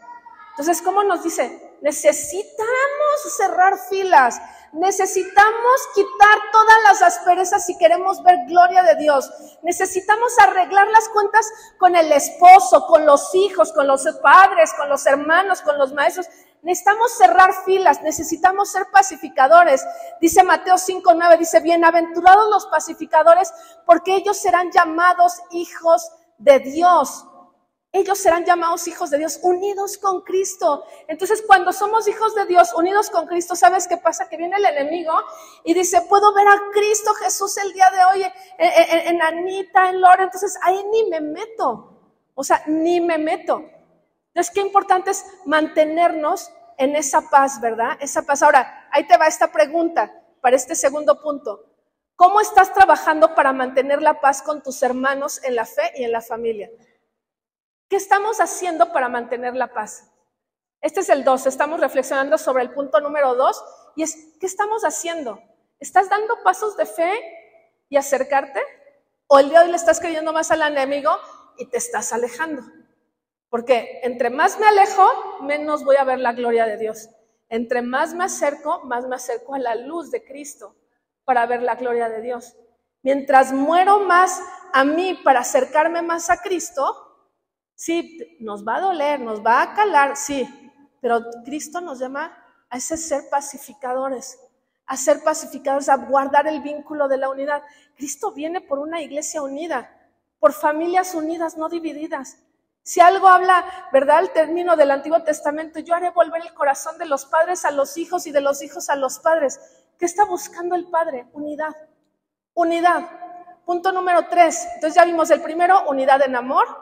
Entonces, ¿cómo nos dice? Necesitamos cerrar filas, necesitamos quitar todas las asperezas si queremos ver gloria de Dios. Necesitamos arreglar las cuentas con el esposo, con los hijos, con los padres, con los hermanos, con los maestros. Necesitamos cerrar filas, necesitamos ser pacificadores. Dice Mateo 5:9, dice, bienaventurados los pacificadores, porque ellos serán llamados hijos de Dios. Ellos serán llamados hijos de Dios, unidos con Cristo. Entonces, cuando somos hijos de Dios, unidos con Cristo, ¿sabes qué pasa? Que viene el enemigo y dice, puedo ver a Cristo Jesús el día de hoy en Anita, en Lore, entonces ahí ni me meto. O sea, ni me meto. Entonces, qué importante es mantenernos en esa paz, ¿verdad? Esa paz. Ahora, ahí te va esta pregunta para este segundo punto. ¿Cómo estás trabajando para mantener la paz con tus hermanos en la fe y en la familia? ¿Qué estamos haciendo para mantener la paz? Este es el 2, estamos reflexionando sobre el punto número 2 y es, ¿qué estamos haciendo? ¿Estás dando pasos de fe y acercarte? ¿O el día de hoy le estás creyendo más al enemigo y te estás alejando? Porque entre más me alejo, menos voy a ver la gloria de Dios. Entre más me acerco a la luz de Cristo para ver la gloria de Dios. Mientras muero más a mí para acercarme más a Cristo, sí, nos va a doler, nos va a calar, sí, pero Cristo nos llama a ese ser pacificadores, a guardar el vínculo de la unidad. Cristo viene por una iglesia unida, por familias unidas, no divididas. Si algo habla, ¿verdad?, el término del Antiguo Testamento, yo haré volver el corazón de los padres a los hijos y de los hijos a los padres. ¿Qué está buscando el Padre? Unidad. Unidad. Punto número 3. Entonces ya vimos el primero, unidad en amor.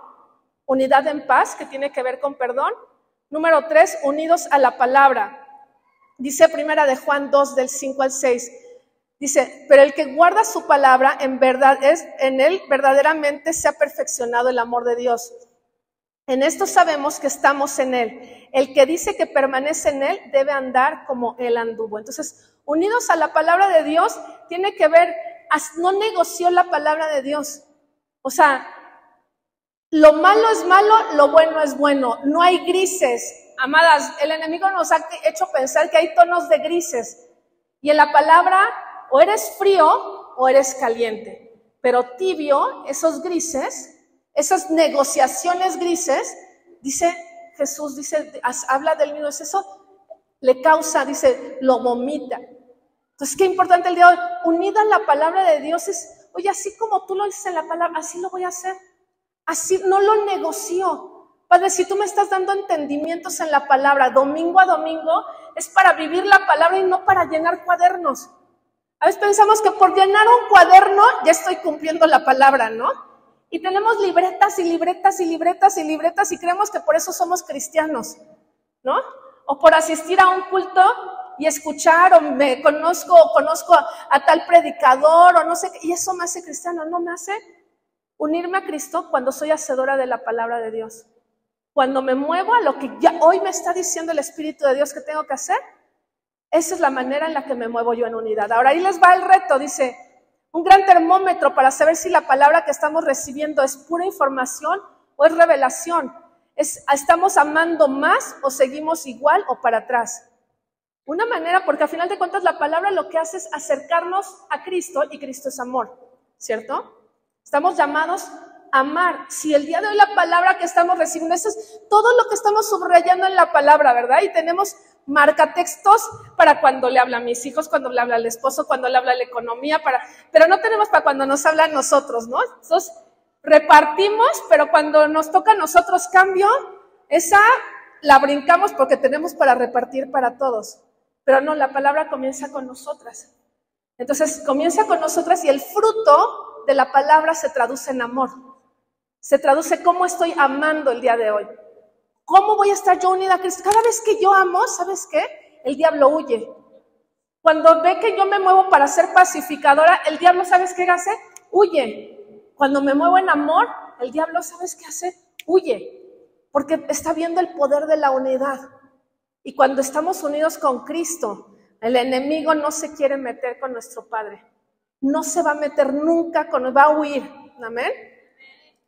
Unidad en paz, que tiene que ver con perdón. Número 3, unidos a la palabra. Dice primera de Juan 2, del 5 al 6. Dice, pero el que guarda su palabra, en verdad en él verdaderamente se ha perfeccionado el amor de Dios. En esto sabemos que estamos en él. El que dice que permanece en él debe andar como él anduvo. Entonces, unidos a la palabra de Dios, tiene que ver, no negoció la palabra de Dios. O sea, lo malo es malo, lo bueno es bueno. No hay grises. Amadas, el enemigo nos ha hecho pensar que hay tonos de grises. Y en la palabra, o eres frío o eres caliente. Pero tibio, esos grises, esas negociaciones grises, dice Jesús, habla del mismo, es eso, le causa, dice, lo vomita. Entonces, qué importante el día de hoy, unida a la palabra de Dios es, oye, así como tú lo dices en la palabra, así lo voy a hacer. Así no lo negocio. Padre, si tú me estás dando entendimientos en la palabra, domingo a domingo, es para vivir la palabra y no para llenar cuadernos. A veces pensamos que por llenar un cuaderno ya estoy cumpliendo la palabra, ¿no? Y tenemos libretas y libretas y libretas y libretas y creemos que por eso somos cristianos, ¿no? O por asistir a un culto y escuchar, o me conozco a tal predicador, o no sé qué, y eso me hace cristiano. No, me hace unirme a Cristo cuando soy hacedora de la palabra de Dios. Cuando me muevo a lo que ya hoy me está diciendo el Espíritu de Dios que tengo que hacer, esa es la manera en la que me muevo yo en unidad. Ahora ahí les va el reto, dice, un gran termómetro para saber si la palabra que estamos recibiendo es pura información o es revelación. ¿Estamos amando más o seguimos igual o para atrás? Una manera, porque al final de cuentas la palabra lo que hace es acercarnos a Cristo y Cristo es amor, ¿cierto? Estamos llamados a amar. Si el día de hoy la palabra que estamos recibiendo, eso es todo lo que estamos subrayando en la palabra, ¿verdad? Y tenemos marcatextos para cuando le habla a mis hijos, cuando le habla al esposo, cuando le habla a la economía, pero no tenemos para cuando nos habla a nosotros, ¿no? Entonces, repartimos, pero cuando nos toca a nosotros cambio, esa la brincamos porque tenemos para repartir para todos. Pero no, la palabra comienza con nosotras. Entonces comienza con nosotras y el fruto de la palabra se traduce en amor. Se traduce cómo estoy amando el día de hoy. ¿Cómo voy a estar yo unida a Cristo? Cada vez que yo amo, ¿sabes qué? El diablo huye. Cuando ve que yo me muevo para ser pacificadora, el diablo, ¿sabes qué hace? Huye. Cuando me muevo en amor, el diablo, ¿sabes qué hace? Huye. Porque está viendo el poder de la unidad. Y cuando estamos unidos con Cristo, el enemigo no se quiere meter con nuestro Padre. No se va a meter nunca, va a huir. ¿Amén?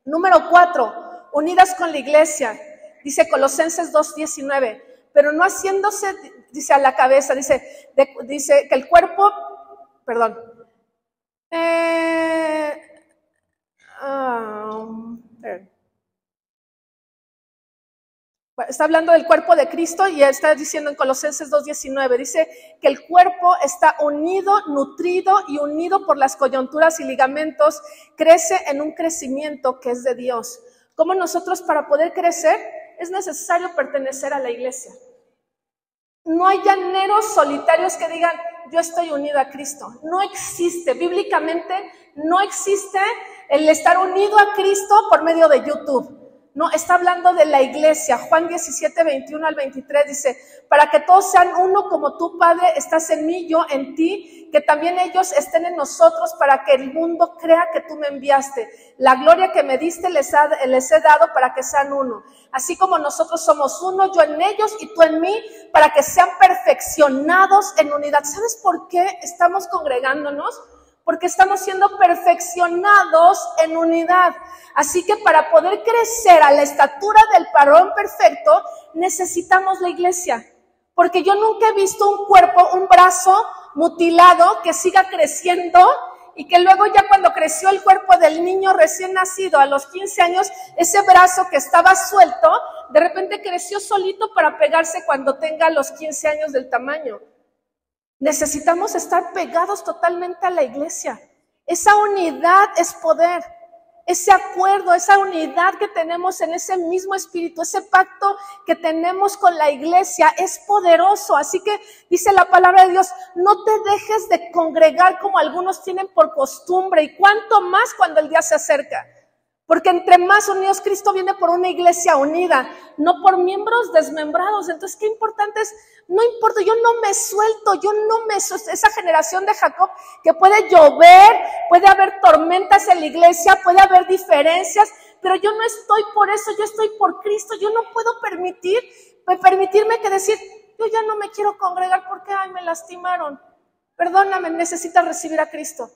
Número 4, unidas con la iglesia. Dice Colosenses 2:19, pero no haciéndose, dice a la cabeza, dice que el cuerpo, perdón, está hablando del cuerpo de Cristo y está diciendo en Colosenses 2:19, dice que el cuerpo está unido, nutrido y unido por las coyunturas y ligamentos, crece en un crecimiento que es de Dios. ¿Cómo nosotros para poder crecer? Es necesario pertenecer a la iglesia. No hay llaneros solitarios que digan, yo estoy unido a Cristo. No existe, bíblicamente no existe el estar unido a Cristo por medio de YouTube. No, está hablando de la iglesia. Juan 17:21 al 23 dice, para que todos sean uno como tú, Padre, estás en mí, yo en ti, que también ellos estén en nosotros para que el mundo crea que tú me enviaste. La gloria que me diste les he dado para que sean uno. Así como nosotros somos uno, yo en ellos y tú en mí, para que sean perfeccionados en unidad. ¿Sabes por qué estamos congregándonos? Porque estamos siendo perfeccionados en unidad. Así que para poder crecer a la estatura del varón perfecto, necesitamos la iglesia. Porque yo nunca he visto un cuerpo, un brazo mutilado que siga creciendo y que luego ya cuando creció el cuerpo del niño recién nacido a los 15 años, ese brazo que estaba suelto, de repente creció solito para pegarse cuando tenga los 15 años del tamaño. Necesitamos estar pegados totalmente a la iglesia. Esa unidad es poder. Ese acuerdo, esa unidad que tenemos en ese mismo espíritu, ese pacto que tenemos con la iglesia es poderoso. Así que dice la palabra de Dios, no te dejes de congregar como algunos tienen por costumbre y cuanto más cuando el día se acerca. Porque entre más unidos, Cristo viene por una iglesia unida, no por miembros desmembrados. Entonces, qué importante es, no importa, yo no me suelto, esa generación de Jacob que puede llover, puede haber tormentas en la iglesia, puede haber diferencias, pero yo no estoy por eso, yo estoy por Cristo. Yo no puedo permitirme que decir, yo ya no me quiero congregar porque, me lastimaron. Perdóname, necesitas recibir a Cristo.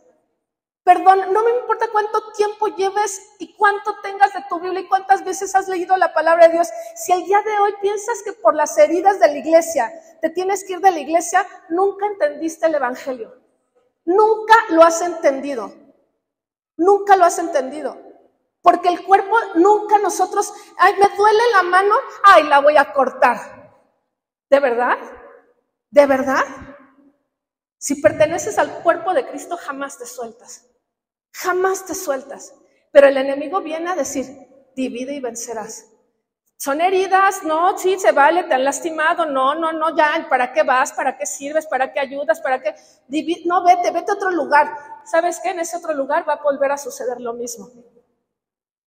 Perdón, no me importa cuánto tiempo lleves y cuánto tengas de tu Biblia y cuántas veces has leído la palabra de Dios. Si el día de hoy piensas que por las heridas de la iglesia te tienes que ir de la iglesia, nunca entendiste el evangelio. Nunca lo has entendido. Nunca lo has entendido. Porque el cuerpo, nunca nosotros, me duele la mano, la voy a cortar. ¿De verdad? ¿De verdad? Si perteneces al cuerpo de Cristo, jamás te sueltas. Jamás te sueltas. Pero el enemigo viene a decir, divide y vencerás. Son heridas, no, sí, se vale, te han lastimado, no, ya, ¿para qué vas? ¿Para qué sirves? ¿Para qué ayudas? ¿Para qué? No, vete a otro lugar. ¿Sabes qué? En ese otro lugar va a volver a suceder lo mismo.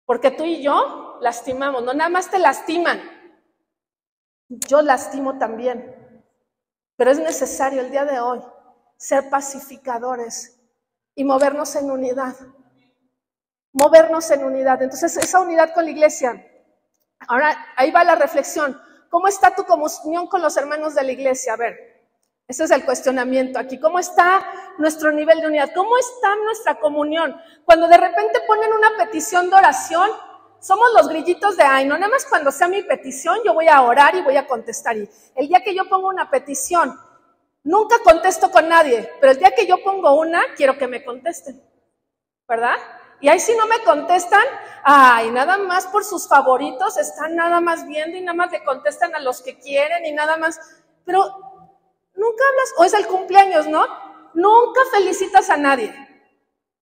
Porque tú y yo lastimamos, no nada más te lastiman. Yo lastimo también. Pero es necesario el día de hoy ser pacificadores y movernos en unidad. Movernos en unidad. Entonces, esa unidad con la iglesia. Ahora, ahí va la reflexión. ¿Cómo está tu comunión con los hermanos de la iglesia? A ver, ese es el cuestionamiento aquí. ¿Cómo está nuestro nivel de unidad? ¿Cómo está nuestra comunión? Cuando de repente ponen una petición de oración, somos los grillitos de, no, nada más cuando sea mi petición, yo voy a orar y voy a contestar. Y el día que yo pongo una petición, nunca contesto con nadie, pero el día que yo pongo una, quiero que me contesten, ¿verdad? Y ahí si no me contestan, nada más por sus favoritos, están nada más viendo y nada más le contestan a los que quieren y nada más, pero nunca hablas, o es el cumpleaños, ¿no? Nunca felicitas a nadie.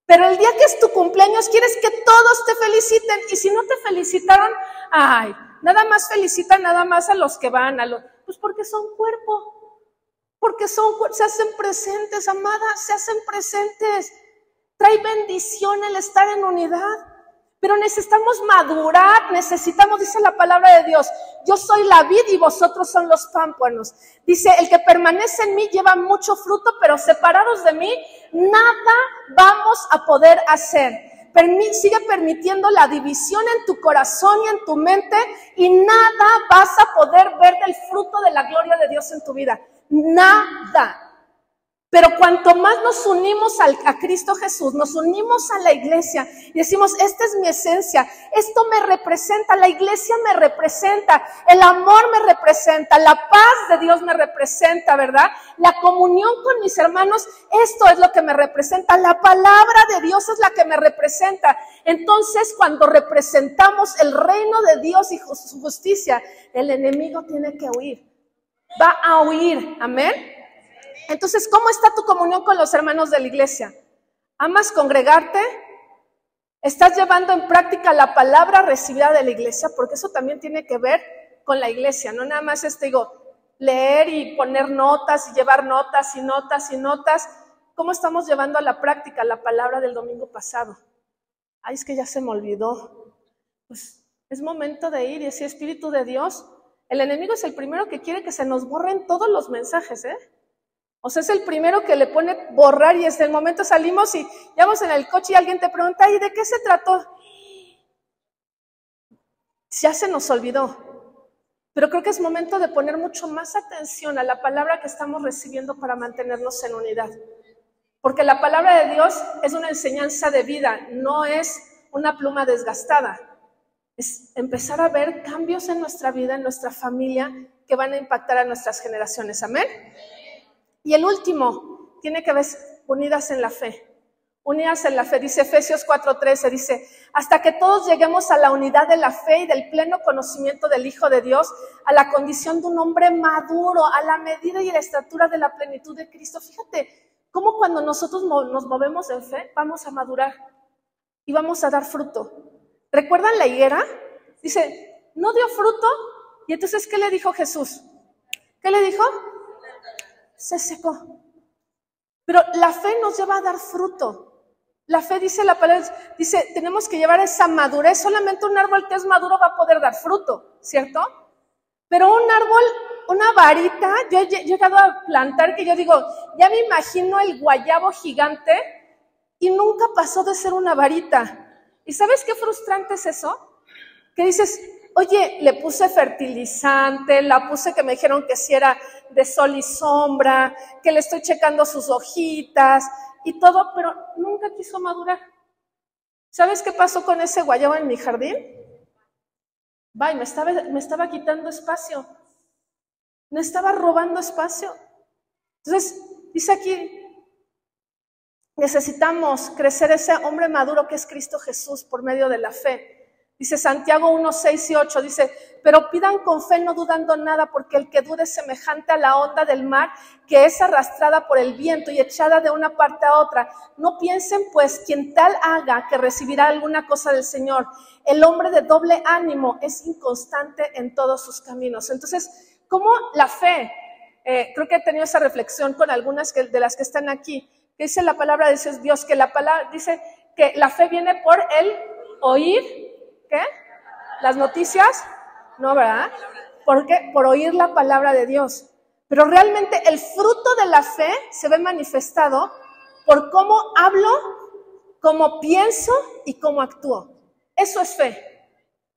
Pero el día que es tu cumpleaños quieres que todos te feliciten, y si no te felicitaron, ay, nada más felicitan nada más a los que van, pues porque son cuerpo, se hacen presentes, amadas, se hacen presentes. Trae bendición el estar en unidad. Pero necesitamos madurar, dice la palabra de Dios, yo soy la vid y vosotros son los pámpanos. Dice, el que permanece en mí lleva mucho fruto, pero separados de mí, nada vamos a poder hacer. Sigue permitiendo la división en tu corazón y en tu mente, y nada vas a poder ver del fruto de la gloria de Dios en tu vida. Nada. Pero cuanto más nos unimos a Cristo Jesús, nos unimos a la iglesia y decimos, esta es mi esencia, esto me representa, la iglesia me representa, el amor me representa, la paz de Dios me representa, ¿verdad? La comunión con mis hermanos, esto es lo que me representa, la palabra de Dios es la que me representa. Entonces, cuando representamos el reino de Dios y su justicia, el enemigo tiene que huir, va a huir, amén. Entonces, ¿cómo está tu comunión con los hermanos de la iglesia? ¿Amas congregarte? ¿Estás llevando en práctica la palabra recibida de la iglesia? Porque eso también tiene que ver con la iglesia, no nada más leer y poner notas y llevar notas y notas y notas. ¿Cómo estamos llevando a la práctica la palabra del domingo pasado? Ay, es que ya se me olvidó. Pues es momento de ir y decir, Espíritu de Dios, el enemigo es el primero que quiere que se nos borren todos los mensajes, O sea, es el primero que le pone borrar, y desde el momento salimos y ya vamos en el coche y alguien te pregunta, ¿y de qué se trató? Ya se nos olvidó. Pero creo que es momento de poner mucho más atención a la palabra que estamos recibiendo para mantenernos en unidad. Porque la palabra de Dios es una enseñanza de vida, no es una pluma desgastada. Es empezar a ver cambios en nuestra vida, en nuestra familia, que van a impactar a nuestras generaciones. ¿Amén? Y el último tiene que ver unidas en la fe. Unidas en la fe, dice Efesios 4:13, dice, hasta que todos lleguemos a la unidad de la fe y del pleno conocimiento del Hijo de Dios, a la condición de un hombre maduro, a la medida y la estatura de la plenitud de Cristo. Fíjate cómo cuando nosotros nos movemos en fe, vamos a madurar y vamos a dar fruto. ¿Recuerdan la higuera? Dice, no dio fruto, y entonces, ¿qué le dijo Jesús? ¿Qué le dijo? Se secó. Pero la fe nos lleva a dar fruto. La fe, dice la palabra, dice, tenemos que llevar esa madurez. Solamente un árbol que es maduro va a poder dar fruto, ¿cierto? Pero un árbol, una varita, yo he llegado a plantar que yo digo, ya me imagino el guayabo gigante y nunca pasó de ser una varita. ¿Y sabes qué frustrante es eso? Que dices, oye, le puse fertilizante, la puse que me dijeron que si era de sol y sombra, que le estoy checando sus hojitas y todo, pero nunca quiso madurar. ¿Sabes qué pasó con ese guayabo en mi jardín? Me estaba quitando espacio, me estaba robando espacio. Entonces, dice aquí, necesitamos crecer ese hombre maduro que es Cristo Jesús por medio de la fe. Dice Santiago 1:6 y 8, dice, pero pidan con fe no dudando nada, porque el que dude es semejante a la onda del mar que es arrastrada por el viento y echada de una parte a otra. No piensen pues quien tal haga que recibirá alguna cosa del Señor. El hombre de doble ánimo es inconstante en todos sus caminos. Entonces, ¿cómo la fe? Creo que he tenido esa reflexión con algunas de las que están aquí, que dice la palabra de Dios, que la palabra dice que la fe viene por el oír. ¿Qué? ¿Las noticias? No, ¿verdad? ¿Por qué? Por oír la palabra de Dios. Pero realmente el fruto de la fe se ve manifestado por cómo hablo, cómo pienso y cómo actúo. Eso es fe.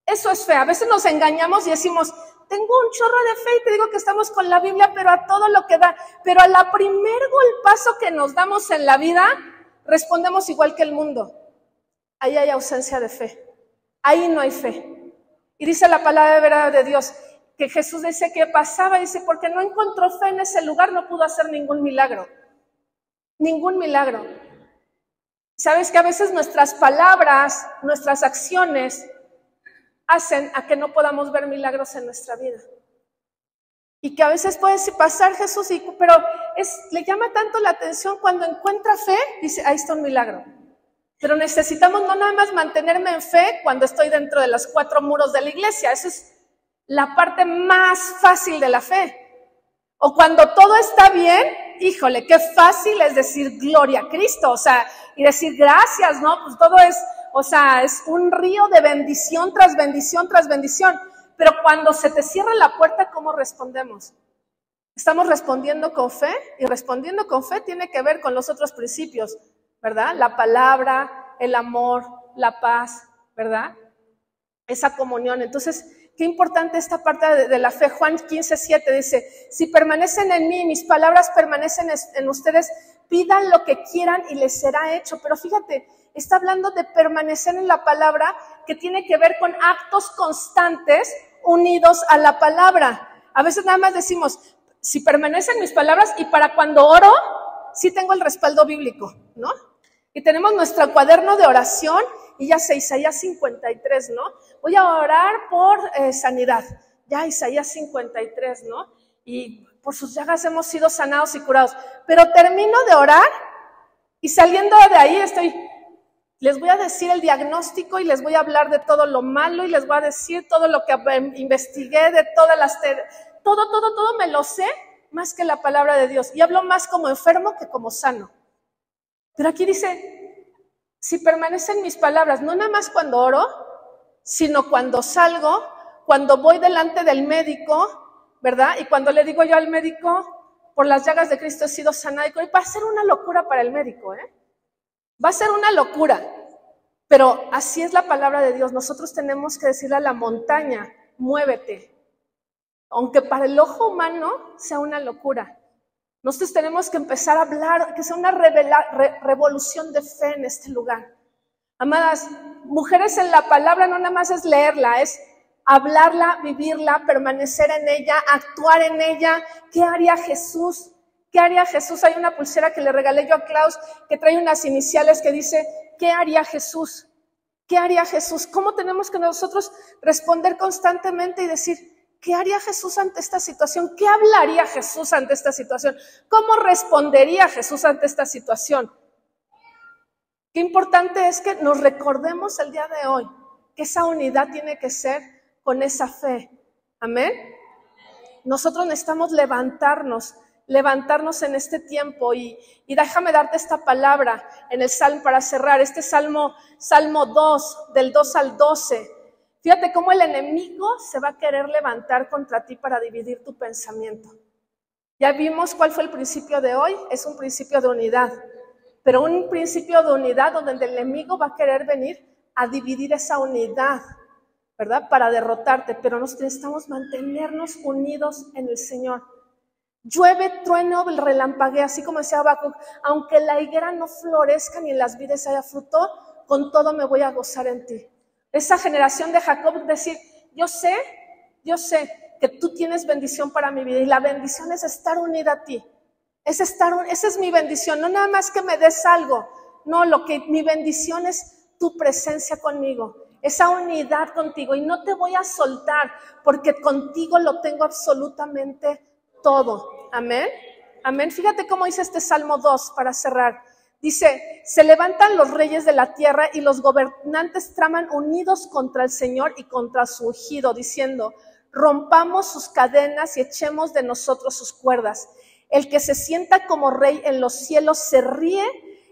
Eso es fe. A veces nos engañamos y decimos, tengo un chorro de fe y te digo que estamos con la Biblia, pero a todo lo que da. Pero a la primer golpazo que nos damos en la vida, respondemos igual que el mundo. Ahí hay ausencia de fe. Ahí no hay fe. Y dice la palabra de Dios que Jesús dice que pasaba, dice, porque no encontró fe en ese lugar, no pudo hacer ningún milagro. Ningún milagro. ¿Sabes que a veces nuestras palabras, nuestras acciones hacen a que no podamos ver milagros en nuestra vida? Y que a veces puede pasar Jesús, pero le llama tanto la atención cuando encuentra fe, dice, ahí está un milagro. Pero necesitamos no nada más mantenerme en fe cuando estoy dentro de los 4 muros de la iglesia. Esa es la parte más fácil de la fe. O cuando todo está bien, híjole, qué fácil es decir gloria a Cristo, o sea, y decir gracias, ¿no? Pues todo es, o sea, es un río de bendición tras bendición tras bendición. Pero cuando se te cierra la puerta, ¿cómo respondemos? Estamos respondiendo con fe, y respondiendo con fe tiene que ver con los otros principios, ¿verdad? La palabra, el amor, la paz, ¿verdad? Esa comunión. Entonces, qué importante esta parte de la fe. Juan 15:7 dice, si permanecen en mí, mis palabras permanecen en ustedes, pidan lo que quieran y les será hecho. Pero fíjate, está hablando de permanecer en la palabra, que tiene que ver con actos constantes unidos a la palabra. A veces nada más decimos, si permanecen mis palabras, y para cuando oro, sí tengo el respaldo bíblico, ¿no? Y tenemos nuestro cuaderno de oración, y ya sé, Isaías 53, ¿no? Voy a orar por sanidad. Ya Isaías 53, ¿no? Y por sus llagas hemos sido sanados y curados. Pero termino de orar y saliendo de ahí les voy a decir el diagnóstico y les voy a hablar de todo lo malo y les voy a decir todo lo que investigué, de todas las... Todo me lo sé más que la palabra de Dios. Y hablo más como enfermo que como sano. Pero aquí dice, si permanecen mis palabras, no nada más cuando oro, sino cuando salgo, cuando voy delante del médico, ¿verdad? Y cuando le digo yo al médico, por las llagas de Cristo he sido sanado. Y va a ser una locura para el médico, ¿eh? Va a ser una locura. Pero así es la palabra de Dios. Nosotros tenemos que decirle a la montaña, muévete. Aunque para el ojo humano sea una locura. Nosotros tenemos que empezar a hablar, que sea una revolución de fe en este lugar. Amadas, mujeres en la palabra no nada más es leerla, es hablarla, vivirla, permanecer en ella, actuar en ella. ¿Qué haría Jesús? ¿Qué haría Jesús? Hay una pulsera que le regalé yo a Klaus que trae unas iniciales que dice, ¿qué haría Jesús? ¿Qué haría Jesús? ¿Cómo tenemos que nosotros responder constantemente y decir, ¿qué haría Jesús ante esta situación? ¿Qué hablaría Jesús ante esta situación? ¿Cómo respondería Jesús ante esta situación? Qué importante es que nos recordemos el día de hoy que esa unidad tiene que ser con esa fe. Amén. Nosotros necesitamos levantarnos en este tiempo y déjame darte esta palabra en el Salmo para cerrar. Este Salmo 2, del 2 al 12. Fíjate cómo el enemigo se va a querer levantar contra ti para dividir tu pensamiento. Ya vimos cuál fue el principio de hoy, es un principio de unidad, pero un principio de unidad donde el enemigo va a querer venir a dividir esa unidad, ¿verdad? Para derrotarte, pero nosotros necesitamos mantenernos unidos en el Señor. Llueve, trueno, relampaguea, así como decía Habacuc, aunque la higuera no florezca ni en las vides haya fruto, con todo me voy a gozar en ti. Esa generación de Jacob decir, yo sé que tú tienes bendición para mi vida y la bendición es estar unida a ti. Esa es mi bendición, no nada más que me des algo, no, mi bendición es tu presencia conmigo, esa unidad contigo y no te voy a soltar porque contigo lo tengo absolutamente todo. Amén. Amén. Fíjate cómo dice este Salmo 2 para cerrar. Dice, se levantan los reyes de la tierra y los gobernantes traman unidos contra el Señor y contra su ungido, diciendo, rompamos sus cadenas y echemos de nosotros sus cuerdas. El que se sienta como rey en los cielos se ríe,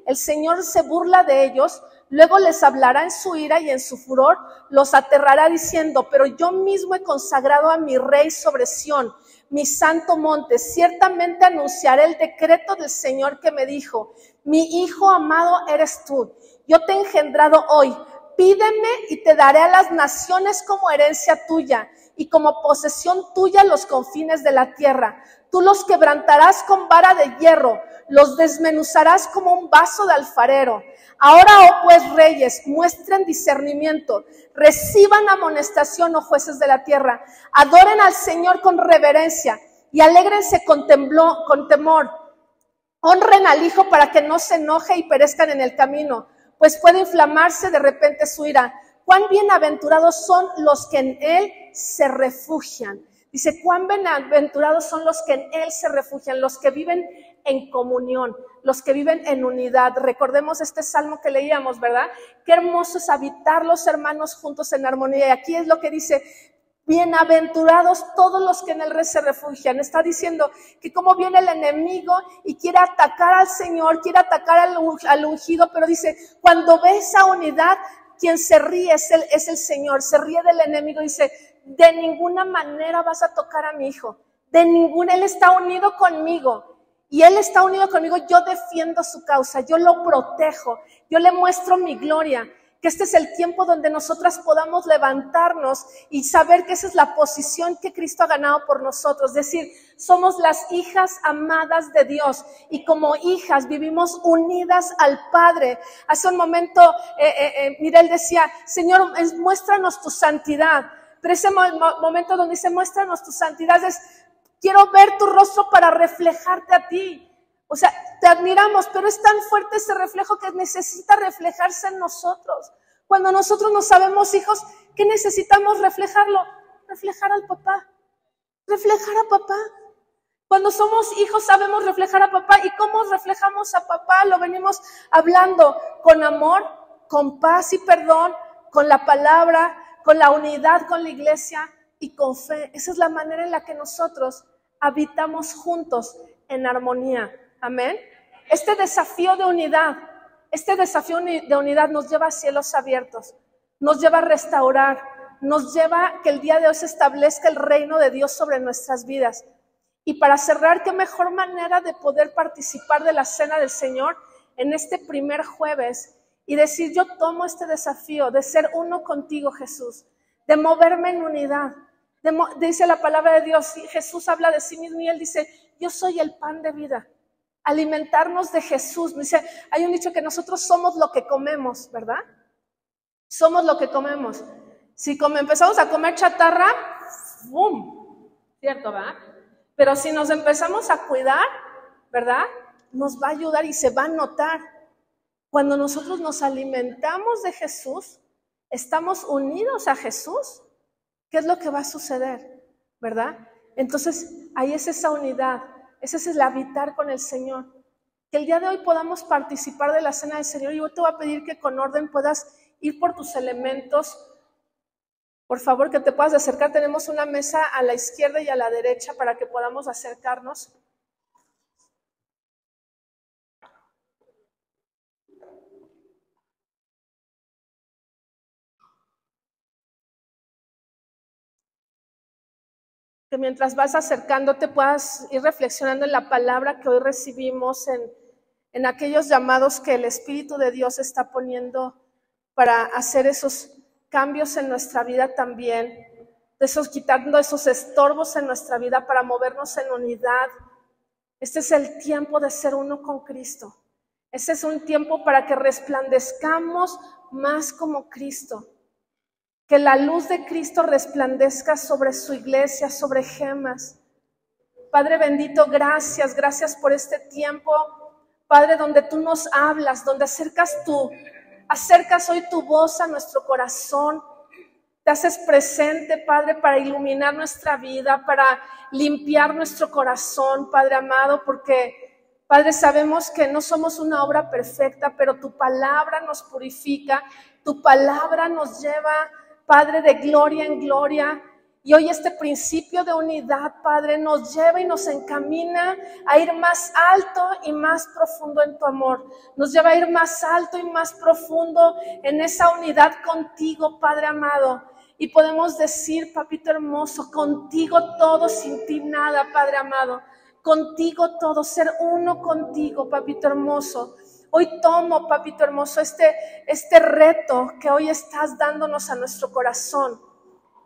el Señor se burla de ellos, luego les hablará en su ira y en su furor los aterrará diciendo, pero yo mismo he consagrado a mi rey sobre Sión, mi santo monte, ciertamente anunciaré el decreto del Señor que me dijo, mi hijo amado eres tú, yo te he engendrado hoy, pídeme y te daré a las naciones como herencia tuya y como posesión tuya los confines de la tierra. Tú los quebrantarás con vara de hierro, los desmenuzarás como un vaso de alfarero. Ahora, oh pues, reyes, muestren discernimiento, reciban amonestación, oh jueces de la tierra, adoren al Señor con reverencia y alégrense con temor. Honren al Hijo para que no se enoje y perezcan en el camino, pues puede inflamarse de repente su ira. Cuán bienaventurados son los que en Él se refugian. Dice, cuán bienaventurados son los que en Él se refugian, los que viven en comunión, los que viven en unidad. Recordemos este salmo que leíamos, ¿verdad? Qué hermoso es habitar los hermanos juntos en armonía. Y aquí es lo que dice, bienaventurados todos los que en Él se refugian. Está diciendo que como viene el enemigo y quiere atacar al Señor, quiere atacar al ungido, pero dice, cuando ve esa unidad, quien se ríe es el Señor, se ríe del enemigo. Dice, de ninguna manera vas a tocar a mi hijo, de ninguna, Él está unido conmigo. Y Él está unido conmigo, yo defiendo su causa, yo lo protejo, yo le muestro mi gloria. Que este es el tiempo donde nosotras podamos levantarnos y saber que esa es la posición que Cristo ha ganado por nosotros. Es decir, somos las hijas amadas de Dios y como hijas vivimos unidas al Padre. Hace un momento, Mirel decía, Señor, muéstranos tu santidad. Pero ese momento donde dice, muéstranos tu santidad, es, quiero ver tu rostro para reflejarte a ti. O sea, te admiramos, pero es tan fuerte ese reflejo que necesita reflejarse en nosotros. Cuando nosotros no sabemos hijos, ¿qué necesitamos reflejarlo? Reflejar al papá. Reflejar a papá. Cuando somos hijos sabemos reflejar a papá. ¿Y cómo reflejamos a papá? Lo venimos hablando con amor, con paz y perdón, con la palabra, con la unidad con la iglesia y con fe. Esa es la manera en la que nosotros habitamos juntos en armonía. Amén. Este desafío de unidad nos lleva a cielos abiertos, nos lleva a restaurar, nos lleva a que el día de hoy se establezca el reino de Dios sobre nuestras vidas. Y para cerrar, qué mejor manera de poder participar de la cena del Señor en este primer jueves y decir, yo tomo este desafío de ser uno contigo, Jesús, de moverme en unidad. Dice la palabra de Dios, y Jesús habla de sí mismo y Él dice, yo soy el pan de vida. Alimentarnos de Jesús. Dice, hay un dicho que nosotros somos lo que comemos, ¿verdad? Somos lo que comemos. Si empezamos a comer chatarra, ¡bum! ¿Cierto, verdad? Pero si nos empezamos a cuidar, ¿verdad? Nos va a ayudar y se va a notar. Cuando nosotros nos alimentamos de Jesús, estamos unidos a Jesús, ¿qué es lo que va a suceder? ¿Verdad? Entonces, ahí es esa unidad. Ese es el habitar con el Señor. Que el día de hoy podamos participar de la cena del Señor. Y yo te voy a pedir que con orden puedas ir por tus elementos. Por favor, que te puedas acercar. Tenemos una mesa a la izquierda y a la derecha para que podamos acercarnos. Que mientras vas acercándote puedas ir reflexionando en la palabra que hoy recibimos, en aquellos llamados que el Espíritu de Dios está poniendo para hacer esos cambios en nuestra vida también, quitando esos estorbos en nuestra vida para movernos en unidad. Este es el tiempo de ser uno con Cristo. Este es un tiempo para que resplandezcamos más como Cristo. Que la luz de Cristo resplandezca sobre su iglesia, sobre Gemas. Padre bendito, gracias por este tiempo, Padre, donde tú nos hablas, donde acercas hoy tu voz a nuestro corazón. Te haces presente, Padre, para iluminar nuestra vida, para limpiar nuestro corazón, Padre amado, porque, Padre, sabemos que no somos una obra perfecta, pero tu palabra nos purifica, tu palabra nos lleva, Padre, de gloria en gloria. Y hoy este principio de unidad, Padre, nos lleva y nos encamina a ir más alto y más profundo en tu amor. Nos lleva a ir más alto y más profundo en esa unidad contigo, Padre amado. Y podemos decir, papito hermoso, contigo todo, sin ti nada, Padre amado. Contigo todo, ser uno contigo, papito hermoso. Hoy tomo, papito hermoso, este reto que hoy estás dándonos a nuestro corazón.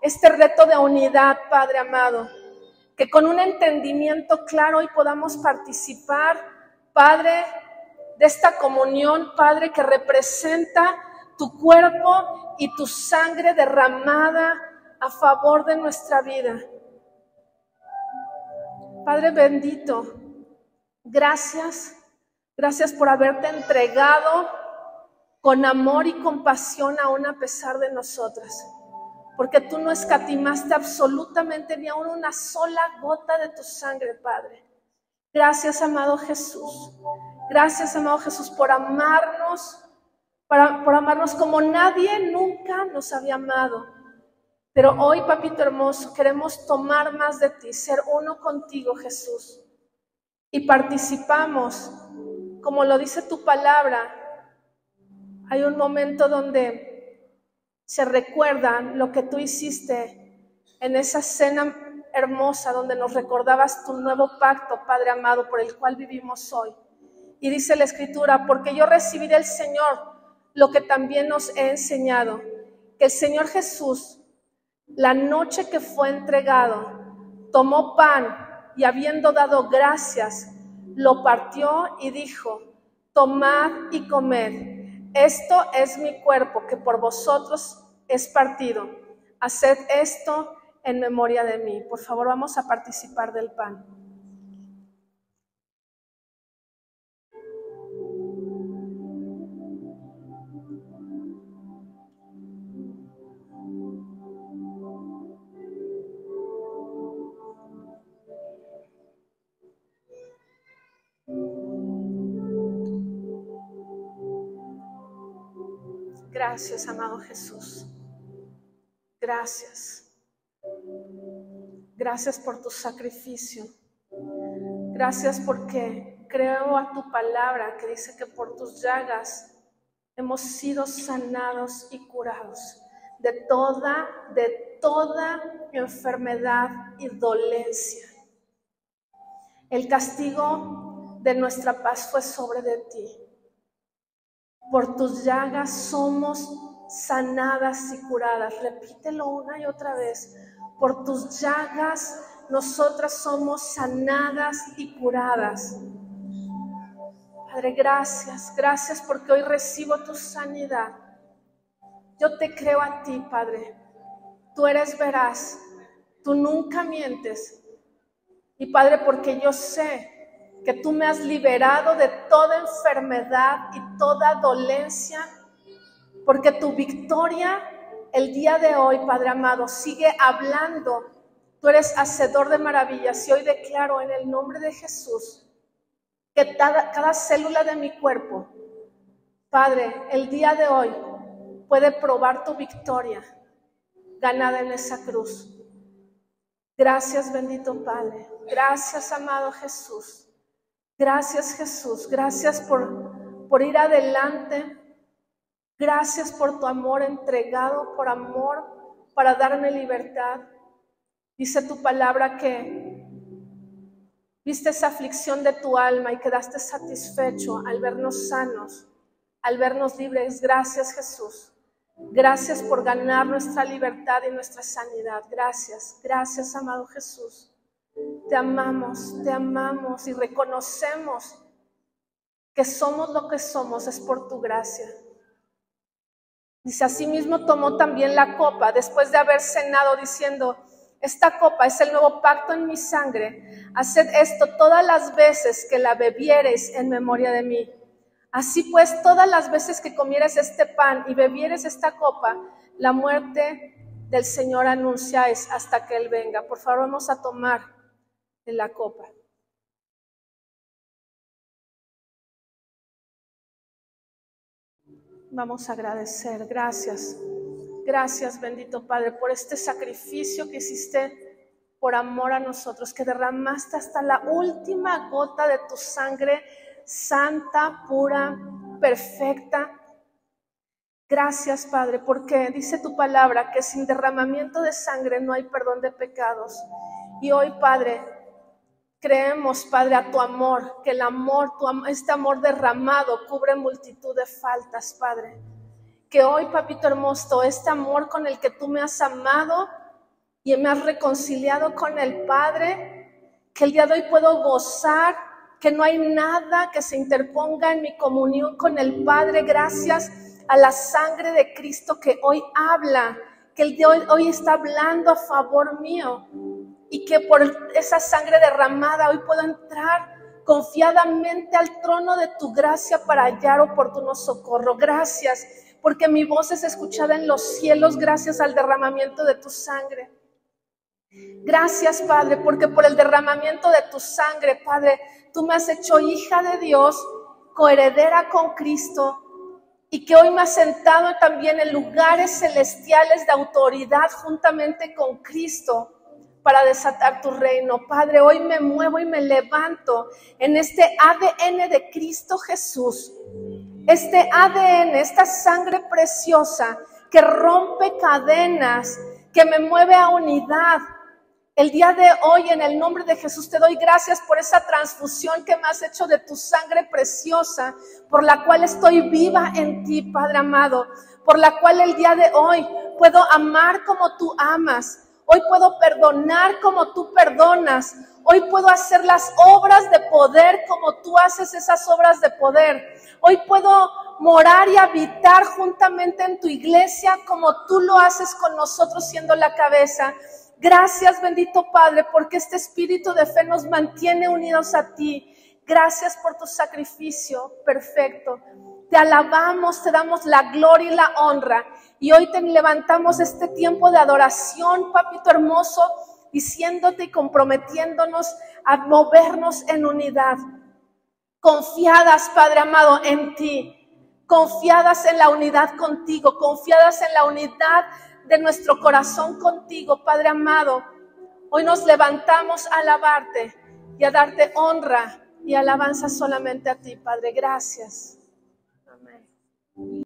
Este reto de unidad, Padre amado. Que con un entendimiento claro hoy podamos participar, Padre, de esta comunión, Padre, que representa tu cuerpo y tu sangre derramada a favor de nuestra vida. Padre bendito, gracias por haberte entregado con amor y compasión aún a pesar de nosotras. porque tú no escatimaste absolutamente ni aún una sola gota de tu sangre, Padre. Gracias, amado Jesús. Gracias, amado Jesús, por amarnos, por amarnos como nadie nunca nos había amado. Pero hoy, papito hermoso, queremos tomar más de ti, ser uno contigo, Jesús. Y participamos, como lo dice tu palabra. Hay un momento donde se recuerda lo que tú hiciste en esa cena hermosa donde nos recordabas tu nuevo pacto, Padre amado, por el cual vivimos hoy. Y dice la Escritura, porque yo recibí del Señor lo que también nos he enseñado, que el Señor Jesús, la noche que fue entregado, tomó pan y habiendo dado gracias, lo partió y dijo, tomad y comed, esto es mi cuerpo que por vosotros es partido, haced esto en memoria de mí. Por favor, vamos a participar del pan. Gracias, amado Jesús. Gracias. Gracias por tu sacrificio. Gracias porque creo a tu palabra que dice que por tus llagas hemos sido sanados y curados de toda enfermedad y dolencia. El castigo de nuestra paz fue sobre de ti. Por tus llagas somos sanadas y curadas. Repítelo una y otra vez. Por tus llagas nosotras somos sanadas y curadas. Padre, gracias. Gracias porque hoy recibo tu sanidad. Yo te creo a ti, Padre. Tú eres veraz. Tú nunca mientes. Y Padre, porque yo sé que tú me has liberado de toda enfermedad y toda dolencia, porque tu victoria el día de hoy, Padre amado, sigue hablando. Tú eres hacedor de maravillas y hoy declaro en el nombre de Jesús que cada célula de mi cuerpo, Padre, el día de hoy puede probar tu victoria ganada en esa cruz. Gracias, bendito Padre. Gracias, amado Jesús. Gracias, Jesús. Gracias por ir adelante. Gracias por tu amor entregado, por amor para darme libertad. Dice tu palabra que viste esa aflicción de tu alma y quedaste satisfecho al vernos sanos, al vernos libres. Gracias, Jesús. Gracias por ganar nuestra libertad y nuestra sanidad. Gracias, gracias, amado Jesús. Te amamos y reconocemos que somos lo que somos, es por tu gracia. Dice, asimismo tomó también la copa después de haber cenado diciendo, esta copa es el nuevo pacto en mi sangre. Haced esto todas las veces que la bebiereis en memoria de mí. Así pues, todas las veces que comieres este pan y bebieres esta copa, la muerte del Señor anunciáis hasta que Él venga. Por favor, vamos a tomar de la copa. Vamos a agradecer. Gracias. Gracias, bendito Padre, por este sacrificio que hiciste por amor a nosotros, que derramaste hasta la última gota de tu sangre santa, pura, perfecta. Gracias, Padre, porque dice tu palabra que sin derramamiento de sangre no hay perdón de pecados. Y hoy, Padre, creemos, Padre, a tu amor, que el amor, este amor derramado cubre multitud de faltas, Padre. Que hoy, papito hermoso, este amor con el que tú me has amado y me has reconciliado con el Padre, que el día de hoy puedo gozar, que no hay nada que se interponga en mi comunión con el Padre, gracias a la sangre de Cristo que hoy habla, que el día de hoy está hablando a favor mío, y que por esa sangre derramada hoy puedo entrar confiadamente al trono de tu gracia para hallar oportuno socorro. Gracias, porque mi voz es escuchada en los cielos gracias al derramamiento de tu sangre. Gracias, Padre, porque por el derramamiento de tu sangre, Padre, tú me has hecho hija de Dios, coheredera con Cristo, y que hoy me has sentado también en lugares celestiales de autoridad juntamente con Cristo para desatar tu reino. Padre, hoy me muevo y me levanto en este ADN de Cristo Jesús, este ADN, esta sangre preciosa que rompe cadenas, que me mueve a unidad. El día de hoy, en el nombre de Jesús, te doy gracias por esa transfusión que me has hecho de tu sangre preciosa, por la cual estoy viva en ti, Padre amado, por la cual el día de hoy puedo amar como tú amas, hoy puedo perdonar como tú perdonas, hoy puedo hacer las obras de poder como tú haces esas obras de poder, hoy puedo morar y habitar juntamente en tu iglesia como tú lo haces con nosotros siendo la cabeza. Gracias, bendito Padre, porque este espíritu de fe nos mantiene unidos a ti. Gracias por tu sacrificio perfecto. Te alabamos, te damos la gloria y la honra. Y hoy te levantamos este tiempo de adoración, papito hermoso, diciéndote y comprometiéndonos a movernos en unidad. Confiadas, Padre amado, en ti. Confiadas en la unidad contigo, confiadas en la unidad de nuestro corazón contigo, Padre amado. Hoy nos levantamos a alabarte y a darte honra y alabanza solamente a ti, Padre. Gracias. Amén.